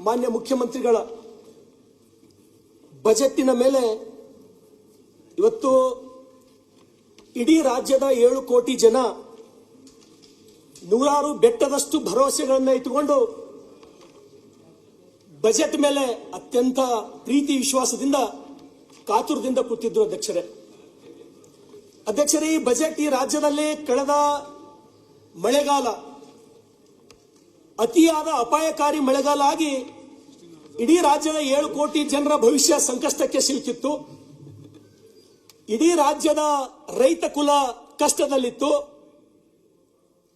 ಮಾನ್ಯ ಮುಖ್ಯಮಂತ್ರಿಗಳ ಬಜೆಟ್ಟಿನ ಮೇಲೆ ಇವತ್ತು ಇಡೀ ರಾಜ್ಯದ 7 ಕೋಟಿ ಜನ ನೂರಾರು ಬೆಟ್ಟದಷ್ಟು ಭರವಸೆಗಳನ್ನು ಇಟ್ಟುಕೊಂಡು ಬಜೆಟ್ ಮೇಲೆ ಅತ್ಯಂತ ಪ್ರೀತಿ ವಿಶ್ವಾಸದಿಂದ ಕಾತುರದಿಂದ ಕೂತಿದ್ರು ಅಧ್ಯಕ್ಷರೇ ಈ ಬಜೆಟ್ ಈ ರಾಜ್ಯದಲ್ಲಿ ಕಳೆದ ಮಳೆಗಾಲ ಅತಿಯಾದ ಅಪಾಯಕಾರಿ ಮಳೆಗಾಲ ಆಗಿ ಇಡೀ ರಾಜ್ಯದ 7 ಕೋಟಿ ಜನರ ಭವಿಷ್ಯ ಸಂಕಷ್ಟಕ್ಕೆ ಸಿಲುಕಿತ್ತು. ಇಡೀ ರಾಜ್ಯದ ರೈತ ಕುಲ ಕಷ್ಟದಲ್ಲಿತ್ತು.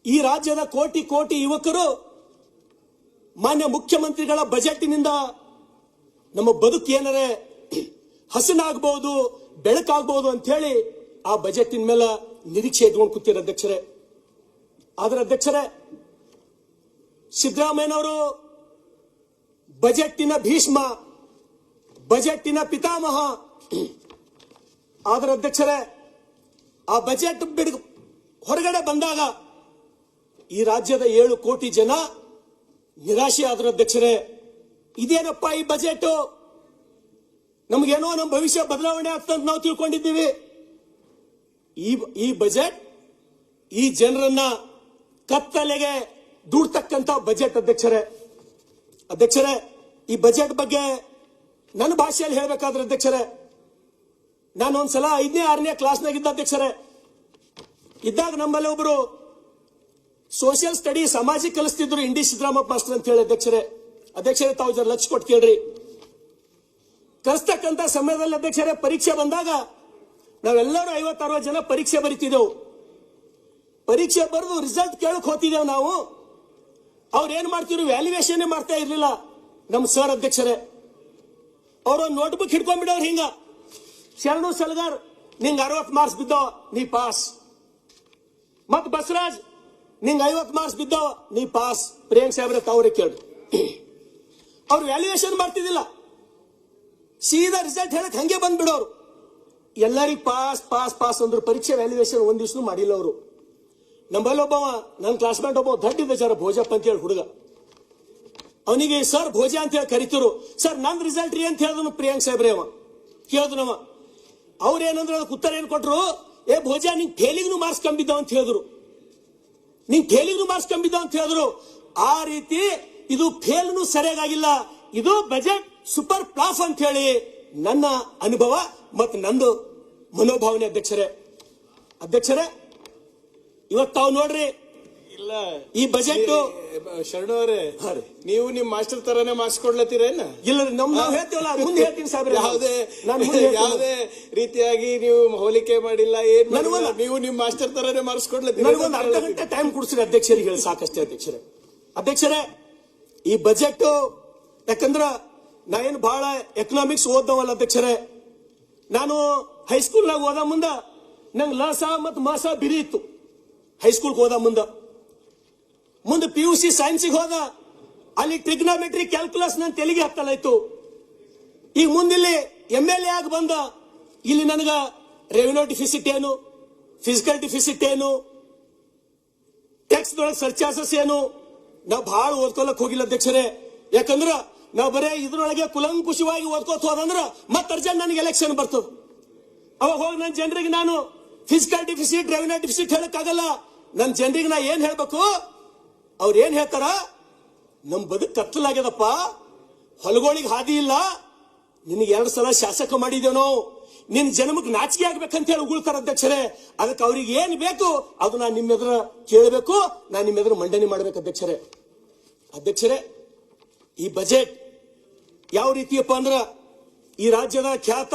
ಈ ರಾಜ್ಯದ ಕೋಟಿ ಕೋಟಿ ಯುವಕರು ಮಾನ್ಯ ಮುಖ್ಯಮಂತ್ರಿಗಳ ಬಜೆಟ್ನಿಂದ ನಮ್ಮ ಬದುಕು ಏನರೆ ಹಸನಾಗಬಹುದು, ಬೆಳಕಾಗಬಹುದು ಅಂತ ಹೇಳಿ ಆ ಬಜೆಟಿನ ಮೇಲೆ ನಿರೀಕ್ಷೆ ಇಟ್ಕೊಂಡು ಕೂತಿರೋ ಅಧ್ಯಕ್ಷರೇ. ಆದ್ರೆ ಅಧ್ಯಕ್ಷರೇ, ಸಿದ್ದರಾಮಯ್ಯನವರು ಬಜೆಟ್ಟಿನ ಭೀಷ್ಮ, ಬಜೆಟ್ಟಿನ ಪಿತಾಮಹ. ಆದ್ರೆ ಅಧ್ಯಕ್ಷರೇ, ಆ ಬಜೆಟ್ ಹೊರಗಡೆ ಬಂದಾಗ ಈ ರಾಜ್ಯದ 7 ಕೋಟಿ ಜನ ನಿರಾಶೆ ಆದ್ರ ಅಧ್ಯಕ್ಷರೇ. ಇದೇನಪ್ಪ ಈ ಬಜೆಟ್, ನಮಗೇನೋ ನಮ್ಮ ಭವಿಷ್ಯ ಬದಲಾವಣೆ ಆಗ್ತಂತ ನಾವು ತಿಳ್ಕೊಂಡಿದ್ದೀವಿ. ಈ ಬಜೆಟ್ ಈ ಜನರನ್ನ ಕತ್ತಲೆಗೆ ದೂಡ್ತಕ್ಕಂತ ಬಜೆಟ್ ಅಧ್ಯಕ್ಷರೇ. ಈ ಬಜೆಟ್ ಬಗ್ಗೆ ನನ್ನ ಭಾಷೆಯಲ್ಲಿ ಹೇಳಬೇಕಾದ್ರೆ ಅಧ್ಯಕ್ಷರೇ, ನಾನು ಒಂದ್ಸಲ 5ನೇ 6ನೇ ಕ್ಲಾಸ್ನಾಗಿದ್ದ ಅಧ್ಯಕ್ಷರೇ. ಇದ್ದಾಗ ನಮ್ಮಲ್ಲಿ ಒಬ್ರು ಸೋಷಿಯಲ್ ಸ್ಟಡಿ ಸಮಾಜ ಕಲಿಸ್ತಿದ್ರು, ಇಂಡಿ ಸಿದ್ದರಾಮಪ್ಪ ಮಾಸ್ಟರ್ ಅಂತ ಹೇಳಿ ಅಧ್ಯಕ್ಷರೇ ತಾವು ಜರ ಲಕ್ಷ ಕೊಟ್ಟು ಕೇಳ್ರಿ. ಕಲಿಸ್ತಕ್ಕಂತ ಸಮಯದಲ್ಲಿ ಅಧ್ಯಕ್ಷರೇ ಪರೀಕ್ಷೆ ಬಂದಾಗ ನಾವೆಲ್ಲರೂ 50-60 ಜನ ಪರೀಕ್ಷೆ ಬರೀತಿದ್ದೆವು. ಪರೀಕ್ಷೆ ಬರೆದು ರಿಸಲ್ಟ್ ಕೇಳಕ್ ಹೋಗ್ತಿದ್ದೇವೆ ನಾವು. ಅವ್ರು ಏನ್ ಮಾಡ್ತಿದ್ರು, ವ್ಯಾಲ್ಯೂಯೇಷನ್ ಮಾಡ್ತಾ ಇರ್ಲಿಲ್ಲ ನಮ್ ಸರ್ ಅಧ್ಯಕ್ಷರೇ. ಅವ್ರ ನೋಟ್ಬುಕ್ ಹಿಡ್ಕೊಂಡ್ಬಿಡವ್ರು ಹಿಂಗ, ಶರಣು ಸಲ್ಗಾರ್ ನಿಂಗ್ 60 ಮಾರ್ಕ್ಸ್ ಬಿದ್ದವ ನೀ ಪಾಸ್, ಮತ್ ಬಸವರಾಜ್ ನಿಂಗ್ 50 ಮಾರ್ಕ್ಸ್ ಬಿದ್ದವ ನೀ ಪಾಸ್. ಪ್ರಿಯಾಂಕ್ ಸಾಹೇಬ್ರೆ ತಾವ್ರೆ ಕೇಳಿ, ಅವ್ರು ವ್ಯಾಲ್ಯೂಯೇಷನ್ ಮಾಡ್ತಿದ್ದಿಲ್ಲ, ಸೀದಾ ರಿಸಲ್ಟ್ ಹೇಳಕ್ ಹಂಗೆ ಬಂದ್ಬಿಡೋರು. ಎಲ್ಲರಿಗೂ ಪಾಸ್ ಪಾಸ್ ಪಾಸ್ ಅಂದ್ರು, ಪರೀಕ್ಷೆ ವ್ಯಾಲ್ಯೂಯೇಷನ್ ಒಂದ್ ದಿವ್ಸ ಮಾಡಿಲ್ಲ ಅವರು. ನಮ್ಮಲ್ಲಿ ಒಬ್ಬವ ನನ್ನ ಕ್ಲಾಸ್ಮೇಟ್ ಒಬ್ಬ ದೊಡ್ಡ ಜರ ಭೋಜಪ್ಪ ಅಂತ ಹೇಳಿ ಹುಡುಗ, ಅವನಿಗೆ ಸರ್ ಭೋಜ ಅಂತ ಹೇಳಿ ಕರಿತಿರು. ಸರ್ ನನ್ ರಿಸಲ್ಟ್ ರೀ ಅಂತ ಹೇಳಿದ್ರು ಪ್ರಿಯಾಂಕ್ ಸಾಹೇಬ್ರೆ ಅವ ಕೇಳಿದ್ನವ. ಅವ್ರೇನಂದ್ರೆ ಅದಕ್ಕೆ ಉತ್ತರ ಏನ್ ಕೊಟ್ರು, ಏ ಭೋಜ ನಿಂಗ್ ಫೇಲಿಗೂ ಮಾರ್ಕ್ಸ್ ಕಂಬಿದ್ದಾವ ಅಂತ ಹೇಳಿದ್ರು, ನಿಂಗ್ ಫೇಲಿಗೂ ಮಾರ್ಕ್ಸ್ ಕಂಬಿದ್ದಾವ ಅಂತ ಹೇಳಿದ್ರು. ಆ ರೀತಿ ಇದು ಫೇಲ್ನು ಸರಿಯಾಗಿಲ್ಲ, ಇದು ಬಜೆಟ್ ಸೂಪರ್ ಪ್ಲಾಫ್ ಅಂತ ಹೇಳಿ ನನ್ನ ಅನುಭವ ಮತ್ತು ನಂದು ಮನೋಭಾವನೆ ಅಧ್ಯಕ್ಷರೇ. ಇವತ್ತು ತಾವು ನೋಡ್ರಿ, ಇಲ್ಲ ಈ ಬಜೆಟ್ ಶರಣು ಅವರೇ, ನೀವು ನಿಮ್ ಮಾಸ್ಟರ್ ತರಾನೇ ಮಾರ್ಕ್ಸ್ ಕೊಡ್ಲತ್ತೀರೇನ? ಇಲ್ಲ ನಾವು ಹೇಳ್ತೀವಲ್ಲ, ಮುಂದೆ ಹೇಳ್ತೀನಿ ಸಾಹೇಬ್ರೆ. ಯಾವುದೇ ರೀತಿಯಾಗಿ ನೀವು ಹೋಲಿಕೆ ಮಾಡಿಲ್ಲ, ಏನ್ ನೀವು ನಿಮ್ ಮಾಸ್ಟರ್ ತರಾನೇ ಮಾರ್ಕ್ಸ್ ಕೊಡ್ಲತ್ತೀರಿ. ನನಗೊಂದು ಅರ್ಧ ಗಂಟೆ ಟೈಮ್ ಕೊಡ್ಸಿರಿ ಅಧ್ಯಕ್ಷರಿಗೆ ಹೇಳಿ ಸಾಕಷ್ಟೇ ಅಧ್ಯಕ್ಷರೇ. ಈ ಬಜೆಟ್ ಯಾಕಂದ್ರ ನಾ ಏನು ಬಹಳ ಎಕನಾಮಿಕ್ಸ್ ಓದ್ದವಲ್ಲ ಅಧ್ಯಕ್ಷರೇ. ನಾನು ಹೈಸ್ಕೂಲ್ನಾಗ ಓದ ಮುಂದ ನಂಗೆ ಲಸ ಮತ್ತು ಮಸ ಬಿರಿ ಇತ್ತು. ಹೈಸ್ಕೂಲ್ಗೆ ಹೋದ ಮುಂದೆ PUC ಸೈನ್ಸಿಗೆ ಹೋದ, ಅಲ್ಲಿ ಟ್ರಿಗ್ನೋಮೆಟ್ರಿ ಕ್ಯಾಲ್ಕುಲಸ್ ನನ್ನ ತೆಲಿಗೆ ಹತ್ತಲಾಯ್ತು. ಈಗ ಮುಂದಿಲ್ಲಿ MLA ಆಗಿ ಬಂದ, ಇಲ್ಲಿ ನನಗ ರೆವಿನ್ಯೂ ಡಿಫಿಸಿಟ್ ಏನು, ಫಿಸಿಕಲ್ ಡಿಫಿಸಿಟ್ ಏನು, ಟ್ಯಾಕ್ಸ್ ದೊಳಗೆ ಸರ್ಚಾರ್ಜಸ್ ಏನು, ನಾವು ಬಹಳ ಓದ್ಕೊಳಕ್ ಹೋಗಿಲ್ಲ ಅಧ್ಯಕ್ಷರೇ. ಯಾಕಂದ್ರ ನಾವು ಬರೇ ಇದ್ರೊಳಗೆ ಕುಲಂಕುಷವಾಗಿ ಓದ್ಕೋತ ಹೋದಂದ್ರ ಮತ್ತೆ ಅರ್ಜೆಂಟ್ ನನಗೆ ಎಲೆಕ್ಷನ್ ಬರ್ತದ. ಅವಾಗ ಹೋಗಿ ನನ್ನ ಜನರಿಗೆ ನಾನು ಫಿಸಿಕಲ್ ಡಿಫಿಸಿಟ್ ರೆವಿನ್ಯೂ ಡಿಫಿಸಿಟ್ ಹೇಳಕ್ಕಾಗಲ್ಲ. ನನ್ನ ಜನರಿಗೆ ನಾ ಏನ್ ಹೇಳ್ಬೇಕು, ಅವ್ರು ಏನ್ ಹೇಳ್ತಾರ, ನಮ್ ಬದುಕು ಕತ್ತಲಾಗ್ಯದಪ್ಪ, ಹೊಲಗಳಿಗೆ ಹಾದಿ ಇಲ್ಲ, ನಿನಗೆ 2 ಸಲ ಶಾಸಕ ಮಾಡಿದೇವ್ ನಾವು, ನಿನ್ ಜನ್ಮಕ್ಕೆ ನಾಚಿಕೆ ಆಗ್ಬೇಕಂತ ಹೇಳಿ ಉಗುಳ್ತಾರ ಅಧ್ಯಕ್ಷರೇ. ಅದಕ್ಕೆ ಅವ್ರಿಗೆ ಏನ್ ಬೇಕು ಅದು ನಾನು ನಿಮ್ಮ ಎದುರು ಕೇಳಬೇಕು, ನಾನು ನಿಮ್ಮ ಎದುರು ಮಂಡನೆ ಮಾಡ್ಬೇಕು ಅಧ್ಯಕ್ಷರೇ. ಈ ಬಜೆಟ್ ಯಾವ ರೀತಿಯಪ್ಪ ಅಂದ್ರ, ಈ ರಾಜ್ಯದ ಖ್ಯಾತ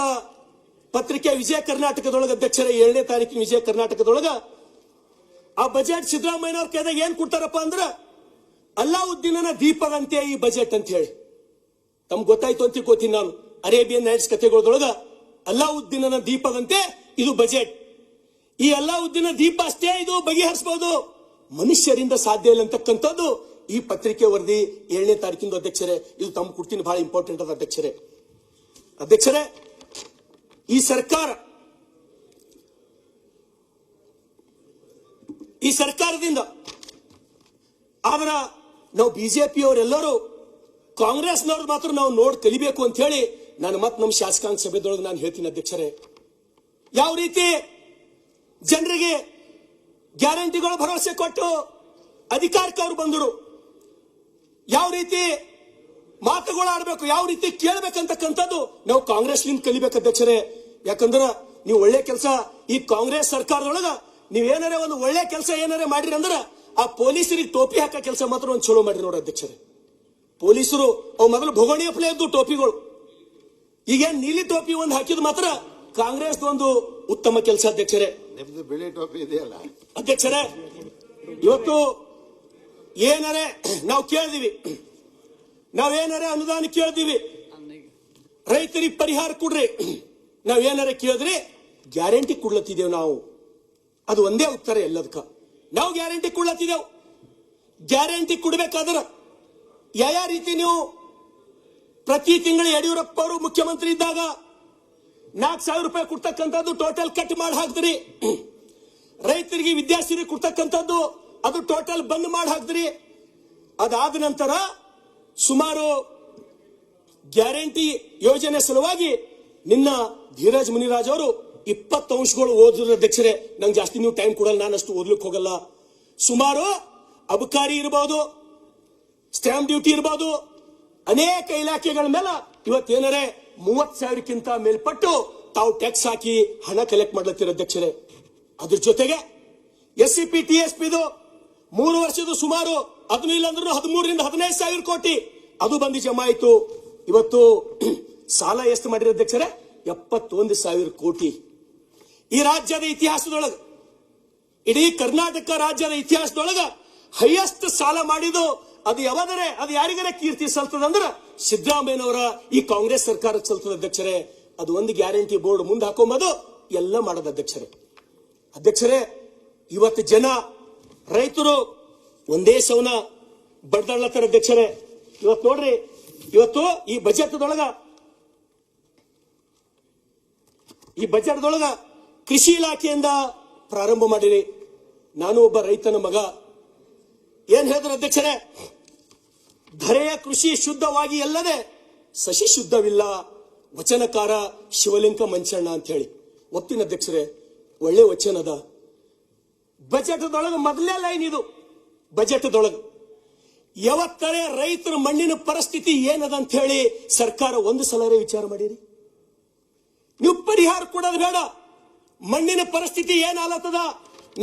ಪತ್ರಿಕೆ ವಿಜಯ ಕರ್ನಾಟಕದೊಳಗ ಅಧ್ಯಕ್ಷರೇ 7ನೇ ತಾರೀಕಿನ ವಿಜಯ ಕರ್ನಾಟಕದೊಳಗ ಆ ಬಜೆಟ್ ಸಿದ್ದರಾಮಯ್ಯನವ್ರ ಕೈದಾಗ ಏನ್ ಕೊಡ್ತಾರಪ್ಪ ಅಂದ್ರ, ಅಲ್ಲಾವುದ್ದೀನನ ದೀಪದಂತೆ ಈ ಬಜೆಟ್ ಅಂತ ಹೇಳಿ. ತಮ್ಗೆ ಗೊತ್ತಾಯ್ತು ಅಂತ ತಿಳ್ಕೋತೀನಿ ನಾನು. ಅರೇಬಿಯನ್ ನೈಟ್ಸ್ ಕಥೆಗಳೊಳಗ ಅಲ್ಲಾವುದ್ದೀನನ ದೀಪದಂತೆ ಇದು ಬಜೆಟ್. ಈ ಅಲ್ಲಾವುದ್ದೀನ ದೀಪ ಅಷ್ಟೇ ಇದು ಬಗೆಹರಿಸಬಹುದು, ಮನುಷ್ಯರಿಂದ ಸಾಧ್ಯ ಇಲ್ಲ ಅಂತಕ್ಕಂಥದ್ದು ಈ ಪತ್ರಿಕೆ ವರದಿ 7ನೇ ತಾರೀಕಿಂದು ಅಧ್ಯಕ್ಷರೇ. ಇದು ತಮ್ಗೆ ಕೊಡ್ತೀನಿ, ಬಹಳ ಇಂಪಾರ್ಟೆಂಟ್ ಅದ ಅಧ್ಯಕ್ಷರೇ. ಈ ಸರ್ಕಾರದಿಂದ ಆದ್ರ ನಾವು ಬಿಜೆಪಿಯವರೆಲ್ಲರೂ ಕಾಂಗ್ರೆಸ್ನವ್ರು ಮಾತ್ರ ನಾವು ನೋಡಿ ಕಲಿಬೇಕು ಅಂತ ಹೇಳಿ ನಾನು ಮತ್ತೆ ನಮ್ಮ ಶಾಸಕಾಂಗ ಸಭೆದೊಳಗೆ ನಾನು ಹೇಳ್ತೀನಿ ಅಧ್ಯಕ್ಷರೇ. ಯಾವ ರೀತಿ ಜನರಿಗೆ ಗ್ಯಾರಂಟಿಗಳು ಭರವಸೆ ಕೊಟ್ಟು ಅಧಿಕಾರಕ್ಕೆ ಅವ್ರು ಬಂದರು, ಯಾವ ರೀತಿ ಮಾತುಗಳು ಆಡಬೇಕು, ಯಾವ ರೀತಿ ಕೇಳಬೇಕಂತಕ್ಕಂಥದ್ದು ನಾವು ಕಾಂಗ್ರೆಸ್ಲಿಂದ ಕಲಿಬೇಕು ಅಧ್ಯಕ್ಷರೇ. ಯಾಕಂದ್ರ ನೀವು ಒಳ್ಳೆ ಕೆಲಸ ಈ ಕಾಂಗ್ರೆಸ್ ಸರ್ಕಾರದೊಳಗ ನೀವ್ ಏನಾರ ಒಂದು ಒಳ್ಳೆ ಕೆಲಸ ಏನಾರ ಮಾಡಿರಿ ಅಂದ್ರ ಆ ಪೊಲೀಸರಿಗೆ ಟೋಪಿ ಹಾಕೋ ಕೆಲಸ ಮಾತ್ರ ಒಂದು ಚಲೋ ಮಾಡಿರಿ ನೋಡಿ ಅಧ್ಯಕ್ಷರೇ. ಪೊಲೀಸರು ಅವು ಮೊದಲು ಭೋಗೋಣಿಯಪ್ಲೇ ಇದ್ದು ಟೋಪಿಗಳು, ಈಗೇನ್ ನೀಲಿ ಟೋಪಿ ಒಂದು ಹಾಕಿದ್ ಮಾತ್ರ ಕಾಂಗ್ರೆಸ್ ಒಂದು ಉತ್ತಮ ಕೆಲಸ ಅಧ್ಯಕ್ಷರೇ. ನಿಮ್ದು ಬಿಳಿ ಟೋಪಿ ಇದೆಯಲ್ಲ ಅಧ್ಯಕ್ಷರೇ, ಇವತ್ತು ಏನಾರೆ ನಾವು ಕೇಳಿದೀವಿ, ನಾವೇನಾರೆ ಅನುದಾನ ಕೇಳಿದೀವಿ, ರೈತರಿಗೆ ಪರಿಹಾರ ಕೊಡ್ರಿ, ನಾವೇನಾರೆ ಕೇಳಿದ್ರಿ ಗ್ಯಾರಂಟಿ ಕೊಡ್ಲತ್ತಿದ್ದೇವೆ ನಾವು. ಅದು ಒಂದೇ ಉತ್ತರ ಎಲ್ಲದಕ್ಕ. ನಾವು ಗ್ಯಾರಂಟಿ ಕೊಡ್ಲತ್ತಿದ್ದೇವೆ. ಗ್ಯಾರಂಟಿ ಕೊಡ್ಬೇಕಾದ್ರೆ ಯಾವ ರೀತಿ ನೀವು ಪ್ರತಿ ತಿಂಗಳು ಯಡಿಯೂರಪ್ಪ ಅವರು ಮುಖ್ಯಮಂತ್ರಿ ಇದ್ದಾಗ 4,000 ರೂಪಾಯಿ ಕೊಡ್ತಕ್ಕಂಥದ್ದು ಟೋಟಲ್ ಕಟ್ ಮಾಡಿ ಹಾಕ್ದ್ರಿ. ರೈತರಿಗೆ ವಿದ್ಯಾರ್ಥಿಗಳಿಗೆ ಕೊಡ್ತಕ್ಕಂಥದ್ದು ಅದು ಟೋಟಲ್ ಬಂದ್ ಮಾಡಿ ಹಾಕ್ದ್ರಿ. ಅದಾದ ನಂತರ ಸುಮಾರು ಗ್ಯಾರಂಟಿ ಯೋಜನೆ ಸಲುವಾಗಿ ನಿನ್ನ ಧೀರಜ್ ಮುನಿರಾಜ್ ಅವರು 20 ಅಂಶಗಳು ಓದಿದ್ರು ಅಧ್ಯಕ್ಷರೇ. ನಂಗೆ ಜಾಸ್ತಿ ನೀವು ಟೈಮ್ ಕೊಡಲ್ಲ, ನಾನು ಅಷ್ಟು ಓದ್ಲಿಕ್ಕೆ ಹೋಗಲ್ಲ. ಸುಮಾರು ಅಬಕಾರಿ ಇರಬಹುದು, ಸ್ಟ್ಯಾಂಪ್ ಡ್ಯೂಟಿ ಇರಬಹುದು, ಅನೇಕ ಇಲಾಖೆಗಳ ಮೇಲೆ ಇವತ್ತೇನರೆ 30,000ಕ್ಕಿಂತ ಮೇಲ್ಪಟ್ಟು ತಾವು ಟ್ಯಾಕ್ಸ್ ಹಾಕಿ ಹಣ ಕಲೆಕ್ಟ್ ಮಾಡ್ಲತ್ತೀರ ಅಧ್ಯಕ್ಷರೇ. ಅದ್ರ ಜೊತೆಗೆ SCP TSP 3 ವರ್ಷದ ಸುಮಾರು ಅದನ್ನು ಇಲ್ಲ ಅಂದ್ರೂ 13ರಿಂದ 15,000 ಕೋಟಿ ಅದು ಬಂದು ಜಮಾ ಆಯಿತು. ಇವತ್ತು ಸಾಲ ಎಷ್ಟು ಮಾಡಿರೋ ಅಧ್ಯಕ್ಷರೇ? 71,000 ಕೋಟಿ. ಈ ರಾಜ್ಯದ ಇತಿಹಾಸದೊಳಗ, ಇಡೀ ಕರ್ನಾಟಕ ರಾಜ್ಯದ ಇತಿಹಾಸದೊಳಗ ಹೈಯೆಸ್ಟ್ ಸಾಲ ಮಾಡಿದ್ದು ಅದು ಯಾವಾದರೆ ಅದು ಯಾರಿಗಾರ ಕೀರ್ತಿ ಸಲ್ತದಂದ್ರ ಸಿದ್ದರಾಮಯ್ಯನವರ ಈ ಕಾಂಗ್ರೆಸ್ ಸರ್ಕಾರಕ್ಕೆ ಸಲ್ತದ ಅಧ್ಯಕ್ಷರೇ. ಅದು ಒಂದು ಗ್ಯಾರಂಟಿ ಬೋರ್ಡ್ ಮುಂದೆ ಹಾಕೊಂಬದು ಎಲ್ಲ ಮಾಡೋದು ಅಧ್ಯಕ್ಷರೇ. ಅಧ್ಯಕ್ಷರೇ, ಇವತ್ತು ಜನ ರೈತರು ಒಂದೇ ಸವನ ಬಡ್ದಾಡ್ಲತ್ತಾರ ಅಧ್ಯಕ್ಷರೇ. ಇವತ್ತು ನೋಡ್ರಿ, ಇವತ್ತು ಈ ಬಜೆಟ್ದೊಳಗ ಕೃಷಿ ಇಲಾಖೆಯಿಂದ ಪ್ರಾರಂಭ ಮಾಡಿರಿ. ನಾನು ಒಬ್ಬ ರೈತನ ಮಗ. ಏನ್ ಹೇಳಿದ್ರು ಅಧ್ಯಕ್ಷರೇ? ಧರೆಯ ಕೃಷಿ ಶುದ್ಧವಾಗಿ ಎಲ್ಲದೆ ಸಸಿ ಶುದ್ಧವಿಲ್ಲ, ವಚನಕಾರ ಶಿವಲಿಂಗ ಮಂಚಣ್ಣ ಅಂತ ಹೇಳಿ ಒಪ್ಪಿನ ಅಧ್ಯಕ್ಷರೇ. ಒಳ್ಳೆ ವಚನದ. ಬಜೆಟ್ದೊಳಗ ಮೊದಲೇ ಲೈನ್ ಇದು. ಬಜೆಟ್ದೊಳಗ ಯಾವತ್ತರೇ ರೈತರ ಮಣ್ಣಿನ ಪರಿಸ್ಥಿತಿ ಏನದ ಅಂತ ಹೇಳಿ ಸರ್ಕಾರ ಒಂದು ಸಲರೇ ವಿಚಾರ ಮಾಡಿರಿ? ನೀವು ಪರಿಹಾರ ಕೊಡೋದು ಬೇಡ. ಮಣ್ಣಿನ ಪರಿಸ್ಥಿತಿ ಏನಾಗತ್ತದ,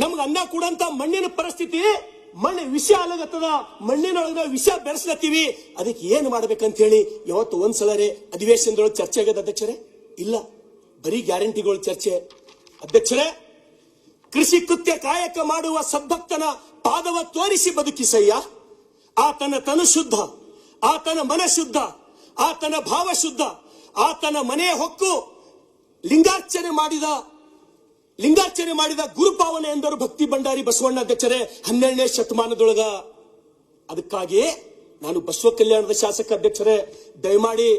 ನಮ್ಗೆ ಅನ್ನ ಕೊಡಂತ ಮಣ್ಣಿನ ಪರಿಸ್ಥಿತಿ ಮಣ್ಣು ವಿಷ ಆಗತ್ತದ, ಮಣ್ಣಿನೊಳಗ ವಿಷ ಬೆರೆಸ್ಲತ್ತೀವಿ, ಅದಕ್ಕೆ ಏನು ಮಾಡ್ಬೇಕಂತ ಹೇಳಿ ಯಾವತ್ತು ಒಂದ್ಸಲರೇ ಅಧಿವೇಶನದೊಳಗೆ ಚರ್ಚೆ ಆಗದ ಅಧ್ಯಕ್ಷರೇ? ಇಲ್ಲ, ಬರೀ ಗ್ಯಾರಂಟಿಗಳು ಚರ್ಚೆ. ಅಧ್ಯಕ್ಷರೇ, ಕೃಷಿ ಕೃತ್ಯ ಕಾಯಕ ಮಾಡುವ ಸದ್ಭಕ್ತನ ಪಾದವ ತೋರಿಸಿ ಬದುಕಿಸಯ್ಯ. ಆತನ ತನು ಶುದ್ಧ, ಆತನ ಮನ ಶುದ್ಧ, ಆತನ ಭಾವ ಶುದ್ಧ, ಆತನ ಮನೆ ಹೊಕ್ಕು ಲಿಂಗಾರ್ಚನೆ ಮಾಡಿದ ಗುರುಪಾವನೆ ಎಂದರು ಭಕ್ತಿ ಭಂಡಾರಿ ಬಸವಣ್ಣ ಅಧ್ಯಕ್ಷರೇ 12ನೇ ಶತಮಾನದೊಳಗ. ಅದಕ್ಕಾಗಿ ನಾನು ಬಸವ ಕಲ್ಯಾಣದ ಶಾಸಕ ಅಧ್ಯಕ್ಷರೇ, ದಯಮಾಡಿ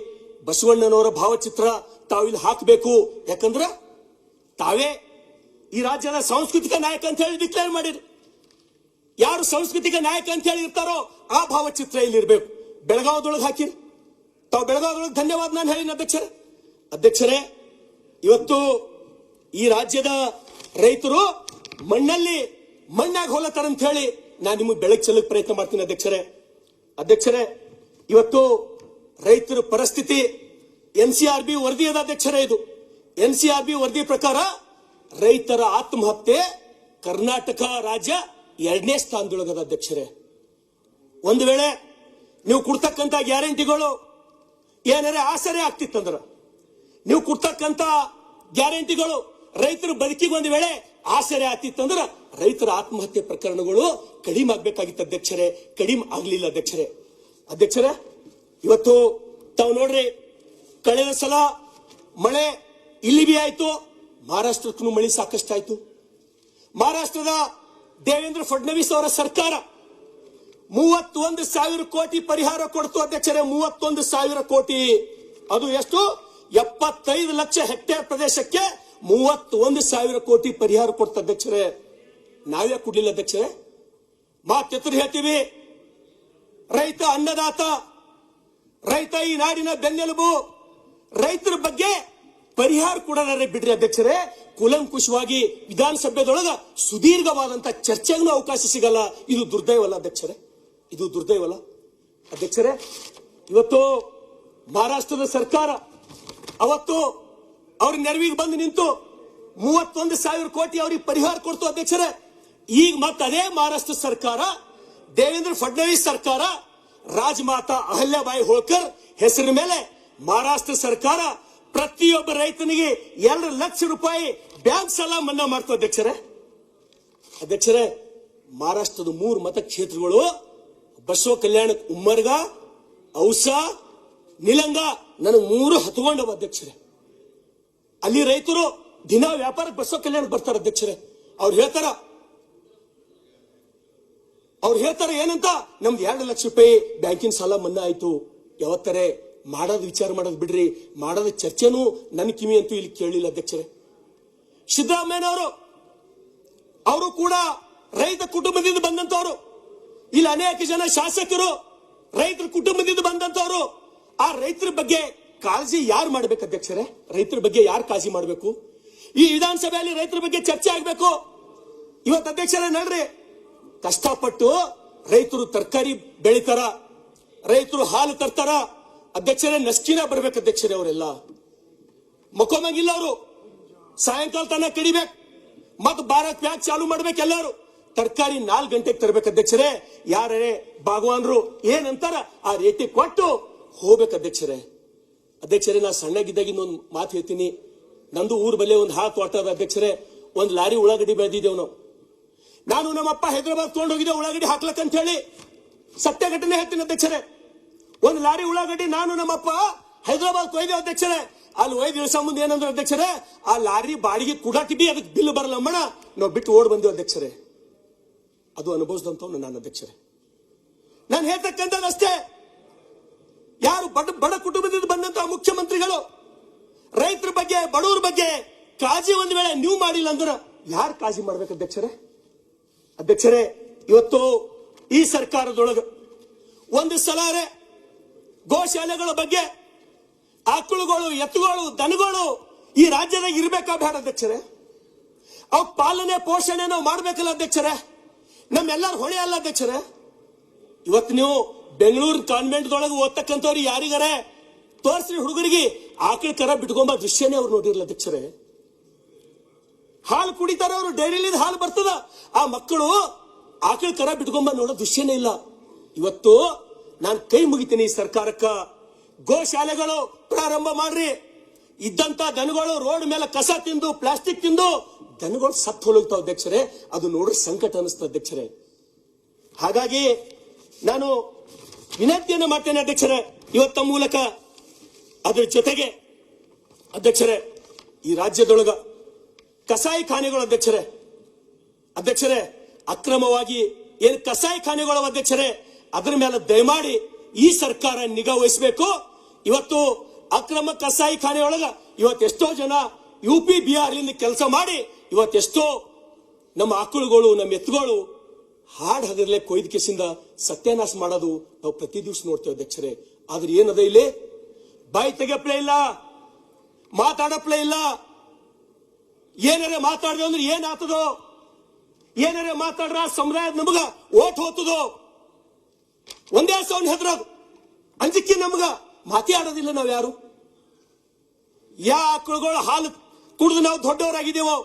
ಬಸವಣ್ಣನವರ ಭಾವಚಿತ್ರ ತಾವಿಲ್ಲಿ ಹಾಕಬೇಕು. ಯಾಕಂದ್ರ ತಾವೇ ಈ ರಾಜ್ಯದ ಸಾಂಸ್ಕೃತಿಕ ನಾಯಕ ಅಂತ ಹೇಳಿ ಡಿಕ್ಲೇರ್ ಮಾಡಿರಿ. ಯಾರು ಸಾಂಸ್ಕೃತಿಕ ನಾಯಕ ಅಂತ ಹೇಳಿ ಇರ್ತಾರೋ ಆ ಭಾವಚಿತ್ರ ಇಲ್ಲಿ ಇರಬೇಕು. ಬೆಳಗಾವದೊಳಗೆ ಹಾಕಿರಿ. ತಾವು ಬೆಳಗಾವದೊಳಗೆ ಧನ್ಯವಾದ ನಾನು ಹೇಳಿನ ಅಧ್ಯಕ್ಷರೇ. ಇವತ್ತು ಈ ರಾಜ್ಯದ ರೈತರು ಮಣ್ಣಾಗಿ ಹೋಲತ್ತಾರ ಅಂತ ಹೇಳಿ ನಾನು ನಿಮಗೆ ಬೆಳಕು ಚೆಲ್ಲಕ್ಕೆ ಪ್ರಯತ್ನ ಮಾಡ್ತೀನಿ ಅಧ್ಯಕ್ಷರೇ. ಇವತ್ತು ರೈತರ ಪರಿಸ್ಥಿತಿ NCRB ವರದಿ ಅದ ಅಧ್ಯಕ್ಷರೇ. ಇದು NCRB ವರದಿ ಪ್ರಕಾರ ರೈತರ ಆತ್ಮಹತ್ಯೆ ಕರ್ನಾಟಕ ರಾಜ್ಯ 2ನೇ ಸ್ಥಾನದೊಳಗದ ಅಧ್ಯಕ್ಷರೇ. ಒಂದು ವೇಳೆ ನೀವು ಕೊಡ್ತಕ್ಕಂತ ಗ್ಯಾರಂಟಿಗಳು ಏನಾರೆ ಆಸರೆ ಆಗ್ತಿತ್ತಂದ್ರ, ನೀವು ಕೊಡ್ತಕ್ಕಂತ ಗ್ಯಾರಂಟಿಗಳು ರೈತರ ಬದುಕಿಗೆ ಒಂದು ವೇಳೆ ಆಸರೆ ಆಗ್ತಿತ್ತಂದ್ರ ರೈತರ ಆತ್ಮಹತ್ಯೆ ಪ್ರಕರಣಗಳು ಕಡಿಮೆ ಆಗ್ಬೇಕಾಗಿತ್ತು ಅಧ್ಯಕ್ಷರೇ. ಕಡಿಮೆ ಆಗ್ಲಿಲ್ಲ ಅಧ್ಯಕ್ಷರೇ. ಇವತ್ತು ತಾವು ನೋಡ್ರಿ, ಕಳೆದ ಸಲ ಮಳೆ ಇಲ್ಲಿ ಬಿ ಆಯ್ತು, ಮಹಾರಾಷ್ಟ್ರಕ್ಕೂ ಮಳೆ ಸಾಕಷ್ಟು ಆಯ್ತು. ಮಹಾರಾಷ್ಟ್ರದ ದೇವೇಂದ್ರ ಫಡ್ನವೀಸ್ ಅವರ ಸರ್ಕಾರ 31,000 ಕೋಟಿ ಪರಿಹಾರ ಕೊಡ್ತು ಅಧ್ಯಕ್ಷರೇ. 31,000 ಕೋಟಿ. ಅದು ಎಷ್ಟು? 75 ಲಕ್ಷ ಹೆಕ್ಟೇರ್ ಪ್ರದೇಶಕ್ಕೆ 31,000 ಕೋಟಿ ಪರಿಹಾರ ಕೊಡ್ತ ಅಧ್ಯಕ್ಷರೇ. ನಾವೇ ಕೊಡ್ಲಿಲ್ಲ ಅಧ್ಯಕ್ಷರೇ. ಮಾತೆತ್ತರು ಹೇಳ್ತೀವಿ, ರೈತ ಅನ್ನದಾತ, ರೈತ ಈ ನಾಡಿನ ಬೆನ್ನೆಲುಬು. ರೈತರ ಬಗ್ಗೆ ಪರಿಹಾರ ಕೊಡಲಾರೆ ಬಿಡ್ರಿ ಅಧ್ಯಕ್ಷರೇ. ಕೂಲಂಕುಷವಾಗಿ ವಿಧಾನಸಭೆದೊಳಗ ಸುದೀರ್ಘವಾದಂತ ಚರ್ಚೆಗೂ ಅವಕಾಶ ಸಿಗಲ್ಲ. ಇದು ದುರ್ದೈವಲ್ಲ ಅಧ್ಯಕ್ಷರೇ, ಇದು ದುರ್ದೈವಲ್ಲ ಅಧ್ಯಕ್ಷರೇ. ಇವತ್ತು ಮಹಾರಾಷ್ಟ್ರದ ಸರ್ಕಾರ ಅವತ್ತು ಅವ್ರ ನೆರವಿಗೆ ಬಂದು ನಿಂತು 31,000 ಕೋಟಿ ಅವ್ರಿಗೆ ಪರಿಹಾರ ಕೊಡ್ತು ಅಧ್ಯಕ್ಷರೇ. ಈಗ ಮತ್ತೆ ಅದೇ ಮಹಾರಾಷ್ಟ್ರ ಸರ್ಕಾರ, ದೇವೇಂದ್ರ ಫಡ್ನವೀಸ್ ಸರ್ಕಾರ, ರಾಜಮಾತಾ ಅಹಲ್ಯಾಬಾಯಿ ಹೋಳ್ಕರ್ ಹೆಸರಿನ ಮೇಲೆ ಮಹಾರಾಷ್ಟ್ರ ಸರ್ಕಾರ ಪ್ರತಿಯೊಬ್ಬ ರೈತನಿಗೆ 2 ಲಕ್ಷ ರೂಪಾಯಿ ಬ್ಯಾಂಕ್ ಸಾಲ ಮನ್ನಾ ಮಾಡ್ತು ಅಧ್ಯಕ್ಷರೇ. ಅಧ್ಯಕ್ಷರೇ, ಮಹಾರಾಷ್ಟ್ರದ 3 ಮತಕ್ಷೇತ್ರಗಳು ಬಸವ ಕಲ್ಯಾಣ, ಉಮ್ಮರ್ಗ, ಔಸಾ, ನಿಲಂಗ, ನನಗೆ 3 ಹತ್ಕೊಂಡವ ಅಧ್ಯಕ್ಷರೇ. ಅಲ್ಲಿ ರೈತರು ದಿನ ವ್ಯಾಪಾರಕ್ಕೆ ಬಸವ ಕಲ್ಯಾಣಕ್ಕೆ ಬರ್ತಾರೆ ಅಧ್ಯಕ್ಷರೇ. ಅವ್ರು ಹೇಳ್ತಾರೆ ಏನಂತ, ನಮ್ದು 2 ಲಕ್ಷ ರೂಪಾಯಿ ಬ್ಯಾಂಕಿನ ಸಾಲ ಮನ್ನಾ ಆಯ್ತು. ಯಾವತ್ತಾರೆ ಮಾಡೋದು ವಿಚಾರ ಮಾಡೋದು ಬಿಡ್ರಿ, ಮಾಡೋದ ಚರ್ಚೆನೂ ನನ್ನ ಕಿವಿ ಅಂತೂ ಇಲ್ಲಿ ಕೇಳಿಲ್ಲ ಅಧ್ಯಕ್ಷರೇ. ಸಿದ್ದರಾಮಯ್ಯನವರು ಅವರು ಕೂಡ ರೈತ ಕುಟುಂಬದಿಂದ ಬಂದಂತವರು. ಇಲ್ಲಿ ಅನೇಕ ಜನ ಶಾಸಕರು ರೈತರ ಕುಟುಂಬದಿಂದ ಬಂದಂತವರು. ಆ ರೈತರ ಬಗ್ಗೆ ಕಾಳಜಿ ಯಾರು ಮಾಡ್ಬೇಕು ಅಧ್ಯಕ್ಷರೇ? ರೈತರ ಬಗ್ಗೆ ಯಾರು ಕಾಳಜಿ ಮಾಡಬೇಕು? ಈ ವಿಧಾನಸಭೆಯಲ್ಲಿ ರೈತರ ಬಗ್ಗೆ ಚರ್ಚೆ ಆಗ್ಬೇಕು. ಇವತ್ತು ಅಧ್ಯಕ್ಷರೇ ನೋಡ್ರಿ, ಕಷ್ಟಪಟ್ಟು ರೈತರು ತರಕಾರಿ ಬೆಳಿತಾರ, ರೈತರು ಹಾಲು ತರ್ತಾರ ಅಧ್ಯಕ್ಷರೇ. ನಸ್ಕಿನ ಬರ್ಬೇಕು ಅಧ್ಯಕ್ಷರೇ. ಅವರೆಲ್ಲ ಮಕ್ಕೊಂಬಂಗಿಲ್ಲ, ಅವರು ಸಾಯಂಕಾಲ ತನಕ ಕಡಿಬೇಕು, ಮತ್ ಬಾರಕ್ ಪ್ಯಾಕ್ ಚಾಲು ಮಾಡ್ಬೇಕು. ಎಲ್ಲಾರು ತರಕಾರಿ 4 ಗಂಟೆಗೆ ತರಬೇಕು ಅಧ್ಯಕ್ಷರೇ. ಯಾರೇ ಭಾಗವಾನ್ರು ಏನಂತಾರ ಆ ರೇಟಿ ಕೊಟ್ಟು ಹೋಗ್ಬೇಕು ಅಧ್ಯಕ್ಷರೇ. ಅಧ್ಯಕ್ಷರೇ, ನಾ ಸಣ್ಣಗಿದ್ದಾಗಿಂದ ಒಂದು ಮಾತು ಹೇಳ್ತೀನಿ. ನಂದು ಊರ್ ಬಲ್ಲೆ ಒಂದು ಹಾತ್ ತೋಟ ಅದ ಅಧ್ಯಕ್ಷರೇ. ಒಂದು ಲಾರಿ ಉಳ್ಳಾಗಡ್ಡಿ ಬೆಳೆದಿದ್ದೇವ್ ನಾವು. ನಾನು ನಮ್ಮಪ್ಪ ಹೈದರಾಬಾದ್ ತಗೊಂಡು ಹೋಗಿದ್ದೆ ಉಳ್ಳಾಗಡ್ಡಿ ಹಾಕ್ಲಕ್ಕಂತ ಹೇಳಿ. ಸತ್ಯ ಘಟನೆ ಹೇಳ್ತೀನಿ ಅಧ್ಯಕ್ಷರೇ. ಒಂದು ಲಾರಿ ಉಳ್ಳಾಗಡ್ಡಿ ನಾನು ನಮ್ಮಪ್ಪ ಹೈದರಾಬಾದ್ ಒಯ್ದೆ ಅಧ್ಯಕ್ಷರೇ. ಅಲ್ಲಿ ಒಯ್ದು ಇಳಿಸ ಮುಂದೆ ಏನಂದ್ರೆ ಅಧ್ಯಕ್ಷರೇ, ಆ ಲಾರಿ ಬಾಡಿಗೆ ಕುಡಾಕಿಬಿ ಅದಕ್ಕೆ ಬಿಲ್ ಬರಲ್ಲಮ್ಮಣ, ನಾವು ಬಿಟ್ಟು ಓಡ್ ಬಂದೇವು ಅಧ್ಯಕ್ಷರೇ. ಅದು ಅನುಭವಿಸಿದಂತವ್ನು ನಾನು ಅಧ್ಯಕ್ಷರೇ. ನಾನು ಹೇಳ್ತಕ್ಕಂಥದ್ದು ಅಷ್ಟೇ, ಯಾರು ಬಡ ಕುಟುಂಬದಿಂದ ಬಂದಂತಹ ಮುಖ್ಯಮಂತ್ರಿಗಳು ರೈತರ ಬಗ್ಗೆ, ಬಡವರ ಬಗ್ಗೆ ಕಾಳಜಿ ಒಂದು ವೇಳೆ ನೀವು ಮಾಡಿಲ್ಲ ಅಂದ್ರೆ ಯಾರು ಕಾಳಜಿ ಮಾಡ್ಬೇಕು ಅಧ್ಯಕ್ಷರೇ? ಅಧ್ಯಕ್ಷರೇ, ಇವತ್ತು ಈ ಸರ್ಕಾರದೊಳಗೆ ಒಂದು ಸಲಾರೆ ಗೋಶಾಲೆಗಳ ಬಗ್ಗೆ, ಆಕಳುಗಳು, ಎತ್ತುಗಳು, ದನಗಳು ಈ ರಾಜ್ಯದಾಗ ಇರ್ಬೇಕಾ ಬೇಡ ಅಧ್ಯಕ್ಷರೇ? ಅವ್ ಪಾಲನೆ ಪೋಷಣೆ ನಾವು ಮಾಡ್ಬೇಕಲ್ಲ ಅಧ್ಯಕ್ಷರೇ? ನಮ್ಮೆಲ್ಲರ ಹೊಣೆ ಅಲ್ಲ ಅಧ್ಯಕ್ಷರೇ? ಇವತ್ತು ನೀವು ಬೆಂಗಳೂರು ಕಾನ್ವೆಂಟ್ದೊಳಗೆ ಓದ್ತಕ್ಕಂಥವ್ರು ಯಾರಿಗಾರೆ ತೋರಿಸ್ರಿ ಹುಡುಗರಿಗೆ ಆಕಳ ಕರ ಬಿಟ್ಕೊಂಬ ದೃಶ್ಯನೇ ಅವ್ರು ನೋಡಿರಲ್ಲ ಅಧ್ಯಕ್ಷರೇ. ಹಾಲು ಕುಡಿತಾರ ಅವರು, ಡೈರಿಲಿಂದ ಹಾಲು ಬರ್ತದ, ಆ ಮಕ್ಕಳು ಆಕಳ ಕರ ಬಿಟ್ಕೊಂಬ ನೋಡೋ ದೃಶ್ಯನೇ ಇಲ್ಲ. ಇವತ್ತು ನಾನು ಕೈ ಮುಗಿತೀನಿ ಈ ಸರ್ಕಾರಕ್ಕ, ಗೋಶಾಲೆಗಳು ಪ್ರಾರಂಭ ಮಾಡ್ರಿ. ಇದ್ದಂತ ದನಗಳು ರೋಡ್ ಮೇಲೆ ಕಸ ತಿಂದು, ಪ್ಲಾಸ್ಟಿಕ್ ತಿಂದು ದನಗಳು ಸತ್ತು ಹೋಗ್ತಾವ ಅಧ್ಯಕ್ಷರೇ. ಅದು ನೋಡ್ರಿ ಸಂಕಟ ಅನಿಸ್ತದೆ ಅಧ್ಯಕ್ಷರೇ. ಹಾಗಾಗಿ ನಾನು ವಿನಂತಿಯನ್ನು ಮಾಡ್ತೇನೆ ಅಧ್ಯಕ್ಷರೇ ಇವತ್ತ ಮೂಲಕ. ಅದ್ರ ಜೊತೆಗೆ ಅಧ್ಯಕ್ಷರೇ, ಈ ರಾಜ್ಯದೊಳಗ ಕಸಾಯಿ ಖಾನೆಗಳು ಅಧ್ಯಕ್ಷರೇ ಅಕ್ರಮವಾಗಿ ಏನು ಕಸಾಯಿ ಖಾನೆಗಳು ಅಧ್ಯಕ್ಷರೇ, ಅದ್ರ ಮೇಲೆ ದಯಮಾಡಿ ಈ ಸರ್ಕಾರ ನಿಗಾ ವಹಿಸಬೇಕು. ಇವತ್ತು ಅಕ್ರಮ ಕಸಾಯಿ ಖಾನೆಯೊಳಗ ಇವತ್ತೆಷ್ಟೋ ಜನ UP ಬಿಹಾರ್ಲಿಂದ ಕೆಲಸ ಮಾಡಿ ಇವತ್ತೆಷ್ಟೋ ನಮ್ಮ ಆಕಳುಗಳು, ನಮ್ಮ ಎತ್ತುಗಳು ಹಾಡ್ ಹಗರ್ಲೆ ಕೊಯ್ದ ಕೇಸಿಂದ ಸತ್ಯಾನಾಶ ಮಾಡೋದು ನಾವು ಪ್ರತಿ ದಿವಸ ನೋಡ್ತೇವೆ ಅಧ್ಯಕ್ಷರೇ. ಆದ್ರೆ ಏನದ ಇಲ್ಲಿ ಬಾಯಿ ತೆಗೆಪ್ಲೇ ಇಲ್ಲ, ಮಾತಾಡಪ್ಲೇ ಇಲ್ಲ. ಏನಾರೇ ಮಾತಾಡಿದೆ ಅಂದ್ರೆ ಏನ್ ಆತದೋ, ಏನಾರೇ ಮಾತಾಡ್ರ ಸಮುದಾಯದ ನಮಗ ಓಟ್ ಹೋತದೋ, ಒಂದೇ ಸೌಂಡ್ ಹೆದ್ರೋದು ಅಂಜಿಕೆ ನಮಗ ಮಾತಿ ಆಡೋದಿಲ್ಲ. ನಾವ್ ಯಾರು ಯಾ ಆಕಳುಗಳು ಹಾಲು ಕುಡಿದು ನಾವು ದೊಡ್ಡವರಾಗಿದ್ದೇವೋ,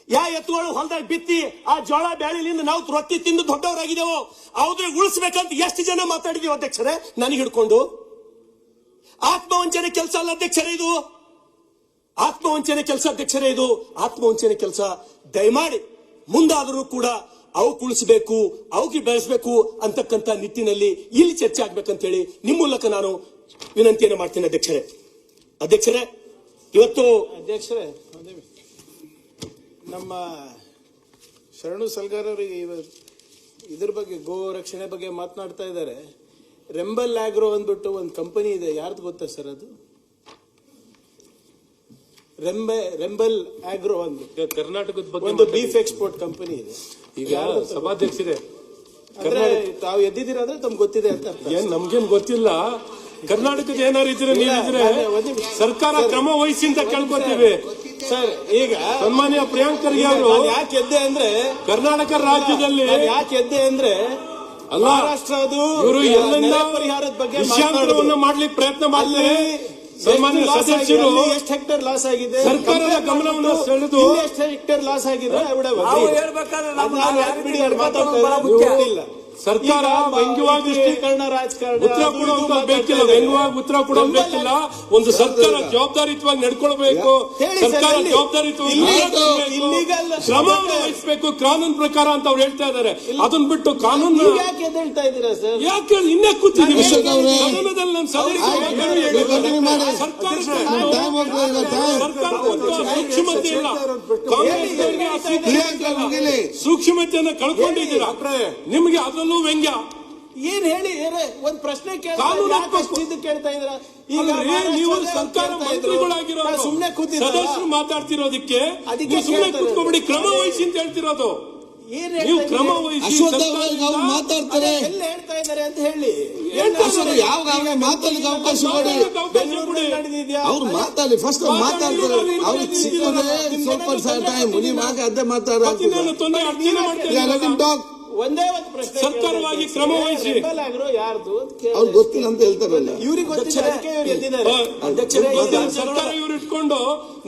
ಯಾ ಎತ್ತುಗಳು ಹೊಲದಾಗ ಬಿತ್ತಿ ಆ ಜೋಳ ಬ್ಯಾಳಿಲಿಂದ ನಾವು ರೊಟ್ಟಿ ತಿಂದು ದೊಡ್ಡವರಾಗಿದ್ದೇವೋ, ಅವ್ರಿಗೆ ಉಳಿಸ್ಬೇಕಂತ ಎಷ್ಟು ಜನ ಮಾತಾಡಿದೀವಿ ಅಧ್ಯಕ್ಷರೇ ನನಗೆ ಹಿಡ್ಕೊಂಡು. ಆತ್ಮವಂಚನೆ ಕೆಲಸ ಅಲ್ಲ ಅಧ್ಯಕ್ಷರೇ ಇದು, ಆತ್ಮವಂಚನೆ ಕೆಲಸ ಅಧ್ಯಕ್ಷರೇ ಇದು, ಆತ್ಮವಂಚನೆ ಕೆಲಸ. ದಯಮಾಡಿ ಮುಂದಾದರೂ ಕೂಡ ಅವು ಉಳಿಸಬೇಕು, ಅವಕ್ಕೆ ಬೆಳೆಸಬೇಕು ಅಂತಕ್ಕಂಥ ನಿಟ್ಟಿನಲ್ಲಿ ಇಲ್ಲಿ ಚರ್ಚೆ ಆಗ್ಬೇಕಂತ ಹೇಳಿ ನಿಮ್ಮ ಮೂಲಕ ನಾನು ವಿನಂತಿಯನ್ನು ಮಾಡ್ತೇನೆ ಅಧ್ಯಕ್ಷರೇ. ಇವತ್ತು ಅಧ್ಯಕ್ಷರೇ, ನಮ್ಮ ಶರಣು ಸಲ್ಗಾರ್ ಅವರಿಗೆ ಇದ್ರ ಬಗ್ಗೆ ಗೋ ರಕ್ಷಣೆ ಬಗ್ಗೆ ಮಾತನಾಡ್ತಾ ಇದ್ದಾರೆ. ರೆಂಬಲ್ ಆಗ್ರೋ ಅಂದ್ಬಿಟ್ಟು ಒಂದು ಕಂಪನಿ ಇದೆ, ಯಾರ್ದು ಗೊತ್ತಾ ಸರ್? ಅದು ರೆಂಬಲ್ ಆಗ್ರೋ ಅಂದ್ಬಿಟ್ಟು ಕರ್ನಾಟಕದ ಬಗ್ಗೆ ಒಂದು ಬೀಫ್ ಎಕ್ಸ್ಪೋರ್ಟ್ ಕಂಪನಿ ಇದೆ. ಈಗ ಸಭಾಧ್ಯಕ್ಷರೇ, ಅಂದ್ರೆ ತಾವು ಎದ್ದಿದ್ದೀರಾ ಅಂದ್ರೆ ತಮ್ಗೆ ಗೊತ್ತಿದೆ ಅಂತ ಅರ್ಥ. ಏನ್ ನಮ್ಗೇನ್ ಗೊತ್ತಿಲ್ಲ. ಕರ್ನಾಟಕದ ಏನಾರು ಇದ್ರೆ ನೀವಿದ್ರೆ ಸರ್ಕಾರ ಕ್ರಮ ವಹಿಸಿ ಅಂತ ಕೇಳ್ಕೊತೀವಿ. ಸರ್ ಈಗ ಸನ್ಮಾನ್ಯ ಪ್ರಿಯಾಂಕ್ ಖರ್ಗೆ ಅವರು ಯಾಕೆ ಎದ್ದೆ ಅಂದ್ರೆ ಕರ್ನಾಟಕ ರಾಜ್ಯದಲ್ಲಿ ಯಾಕೆ ಎದ್ದೆ ಅಂದ್ರೆ ಅಲ್ಲ, ಮಹಾರಾಷ್ಟ್ರದು ಇವರು ಎಲ್ಲೆಲ್ಲ ಪರಿಹಾರದ ಬಗ್ಗೆ ವಿಷಯಾಂತರವನ್ನು ಮಾಡ್ಲಿಕ್ಕೆ ಪ್ರಯತ್ನ ಮಾಡ್ತಾರೆ. ಸನ್ಮಾನ್ಯ ಸದಸ್ಯರು ಎಷ್ಟು ಹೆಕ್ಟೇರ್ ಲಾಸ್ ಆಗಿದೆ, ಸರ್ಕಾರದ ಗಮನವನ್ನು ಸೆಳೆದು ಎಷ್ಟು ಹೆಕ್ಟೇರ್ ಲಾಸ್ ಆಗಿದೆ ಸರ್ಕಾರ ವ್ಯಂಗ್ಯವಾಗಿ ದೃಷ್ಟೀಕರಣ ರಾಜಕಾರಣ ಉತ್ತರ ಕೊಡುವಂತ ಬೇಕಿಲ್ಲ, ವ್ಯಂಗ್ಯವಾಗಿ ಉತ್ತರ ಕೊಡೋದು ಬೇಕಿಲ್ಲ. ಒಂದು ಸರ್ಕಾರ ಜವಾಬ್ದಾರಿಯುತವಾಗಿ ನಡ್ಕೊಳ್ಬೇಕು, ಸರ್ಕಾರ ಜವಾಬ್ದಾರಿಯುತವಾಗಿ ಕ್ರಮವನ್ನು ವಹಿಸಬೇಕು ಕಾನೂನು ಪ್ರಕಾರ ಅಂತ ಅವ್ರು ಹೇಳ್ತಾ ಇದ್ದಾರೆ. ಅದನ್ನ ಬಿಟ್ಟು ಕಾನೂನು ಯಾಕೆ ಎದ್ದೇಳ್ತಾ ಇದ್ದೀರಾ ಸರ್? ಯಾಕೆ ಇನ್ನೇ ಕೂತಿದ್ದೀವಿ ಸದನದಲ್ಲಿ? ನಾನು ಸೂಕ್ಷ್ಮತೆ ಇಲ್ಲ, ಸೂಕ್ಷ್ಮತೆಯನ್ನು ಕಳ್ಕೊಂಡಿದ್ದೀರಾ. ನಿಮ್ಗೆ ಅದರಲ್ಲೂ ವ್ಯಂಗ್ಯ ಏನ್ ಹೇಳಿ ಒಂದ್ ಪ್ರಶ್ನೆ ಕೇಳ್ತಾ ಇದ್ರ. ಈಗ ನೀವು ಸರ್ಕಾರ ಮಂತ್ರಿಗಳಾಗಿರೋ ಸುಮ್ನೆ ಕೂತಿ ಸದಸ್ಯರು ಮಾತಾಡ್ತಿರೋದಕ್ಕೆ ಸುಮ್ನೆ ಕೂತ್ಕೊಬಿಡಿ, ಕ್ರಮ ವಹಿಸಿ ಅಂತ ಹೇಳ್ತಿರೋದು. ನೀವು ಕ್ರಮ ವಹಿಸಿ ಮಾತಾಡ್ತಾರೆ, ಎಲ್ಲ ಹೇಳ್ತಾ ಇದಾರೆ ಅಂತ ಹೇಳಿ ಯಾವ ಮಾತಾಡ್ಲಿಕ್ಕೆ ಅವಕಾಶ ಕೊಡಿ, ಅವ್ರು ಮಾತಾಡಿ ಫಸ್ಟ್ ಮಾತಾಡ್ತಾರೆ. ಅವ್ರಿಗೆ ಸಿಕ್ಕೋದೇ ಸ್ವಲ್ಪ ಟೈಮ್, ನೀವು ಹಾಗೆ ಅದೇ ಮಾತಾಡ್ತಾರೆ. ಒಂದೇ ಒಂದು ಪ್ರಶ್ನೆ, ಸರ್ಕಾರವಾಗಿ ಕ್ರಮ ವಹಿಸಿ. ಯಾರ್ದು ಅವ್ರು ಗೊತ್ತಿಲ್ಲ ಅಂತ ಹೇಳ್ತಾರಲ್ಲ, ಇವ್ರಿಗೆ ಗೊತ್ತಿಲ್ಲ. ಸರ್ಕಾರ ಇವ್ರು ಇಟ್ಕೊಂಡು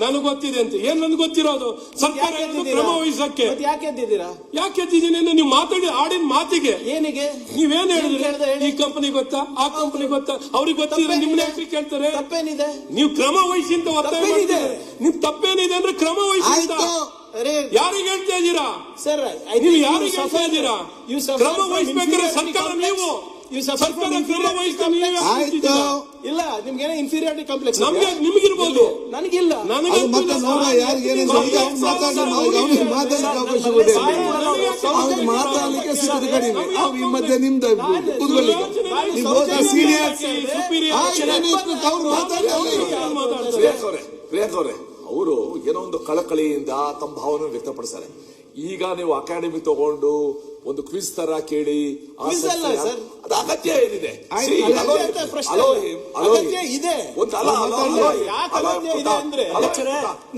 ನನಗೆ ಗೊತ್ತಿದೆ ಅಂತ ಏನ್ ನನ್ಗೆ ಗೊತ್ತಿರೋದು? ಸರ್ಕಾರ ಕ್ರಮ ವಹಿಸಕ್ಕೆ ಯಾಕೆ ಎದ್ದಿದ್ದೀರಾ? ಯಾಕೆ ಎದ್ದಿದ್ದೀನಿ? ನೀವು ಮಾತಾಡಿ ಆಡಿನ ಮಾತಿಗೆ ಏನಿಗೆ ನೀವೇನ್ ಹೇಳಿದ್ರೆ ಈ ಕಂಪನಿ ಗೊತ್ತಾ, ಆ ಕಂಪನಿ ಗೊತ್ತಾ, ಅವ್ರಿಗೆ ಗೊತ್ತಿದ್ರೆ ನಿಮ್ನ ಕೇಳ್ತಾರೆ. ತಪ್ಪೇನಿದೆ? ನೀವು ಕ್ರಮ ವಹಿಸಿ ಅಂತ ಒತ್ತಾಯ ಮಾಡ್ತೀರಿ. ನಿಮ್ ತಪ್ಪೇನಿದೆ ಅಂದ್ರೆ ಕ್ರಮ ವಹಿಸಿ ಅಂತ ಯಾರಿಗೆ ಹೇಳ್ತಾ ಇದ್ದೀರಾ ಸರ್? ನೀವು ಯಾರಿಗೆ ಹೇಳ್ತಾ ಇದ್ದೀರಾ? ಕ್ರಮ ವಹಿಸ್ಬೇಕಾದ್ರೆ ಸರ್ಕಾರ ನೀವು ಸರ್ಕಾರ ಕ್ರಮ ವಹಿಸ್ತಾ ಇಲ್ಲ. ನಿಮ್ಗೇನೋ ಇನ್ಫೀರಿಯಾರಿಟಿ ಕಾಂಪ್ಲೆಕ್ಸ್ ನಿಮಗಿರ್ಬೋದು, ನನಗಿಲ್ಲ. ನನಗೆ ಮಾತಾಡ್ಲಿಕ್ಕೆ ಸಿಕ್ಕದ ಕಡಿಮೆ. ಈ ಮಧ್ಯೆ ನಿಮ್ದು ಪ್ರಿಯಾಂಕ್ ಅವರೇ, ಅವರು ಏನೋ ಒಂದು ಕಳಕಳಿಯಿಂದ ತಮ್ಮ ಭಾವನೆ ವ್ಯಕ್ತಪಡಿಸ್ತಾರೆ. ಈಗ ನೀವು ಅಕಾಡೆಮಿ ತಗೊಂಡು ಒಂದು ಕ್ವಿಜ್ ತರ ಕೇಳಿ ಅದು ಅಗತ್ಯ ಏನಿದೆ?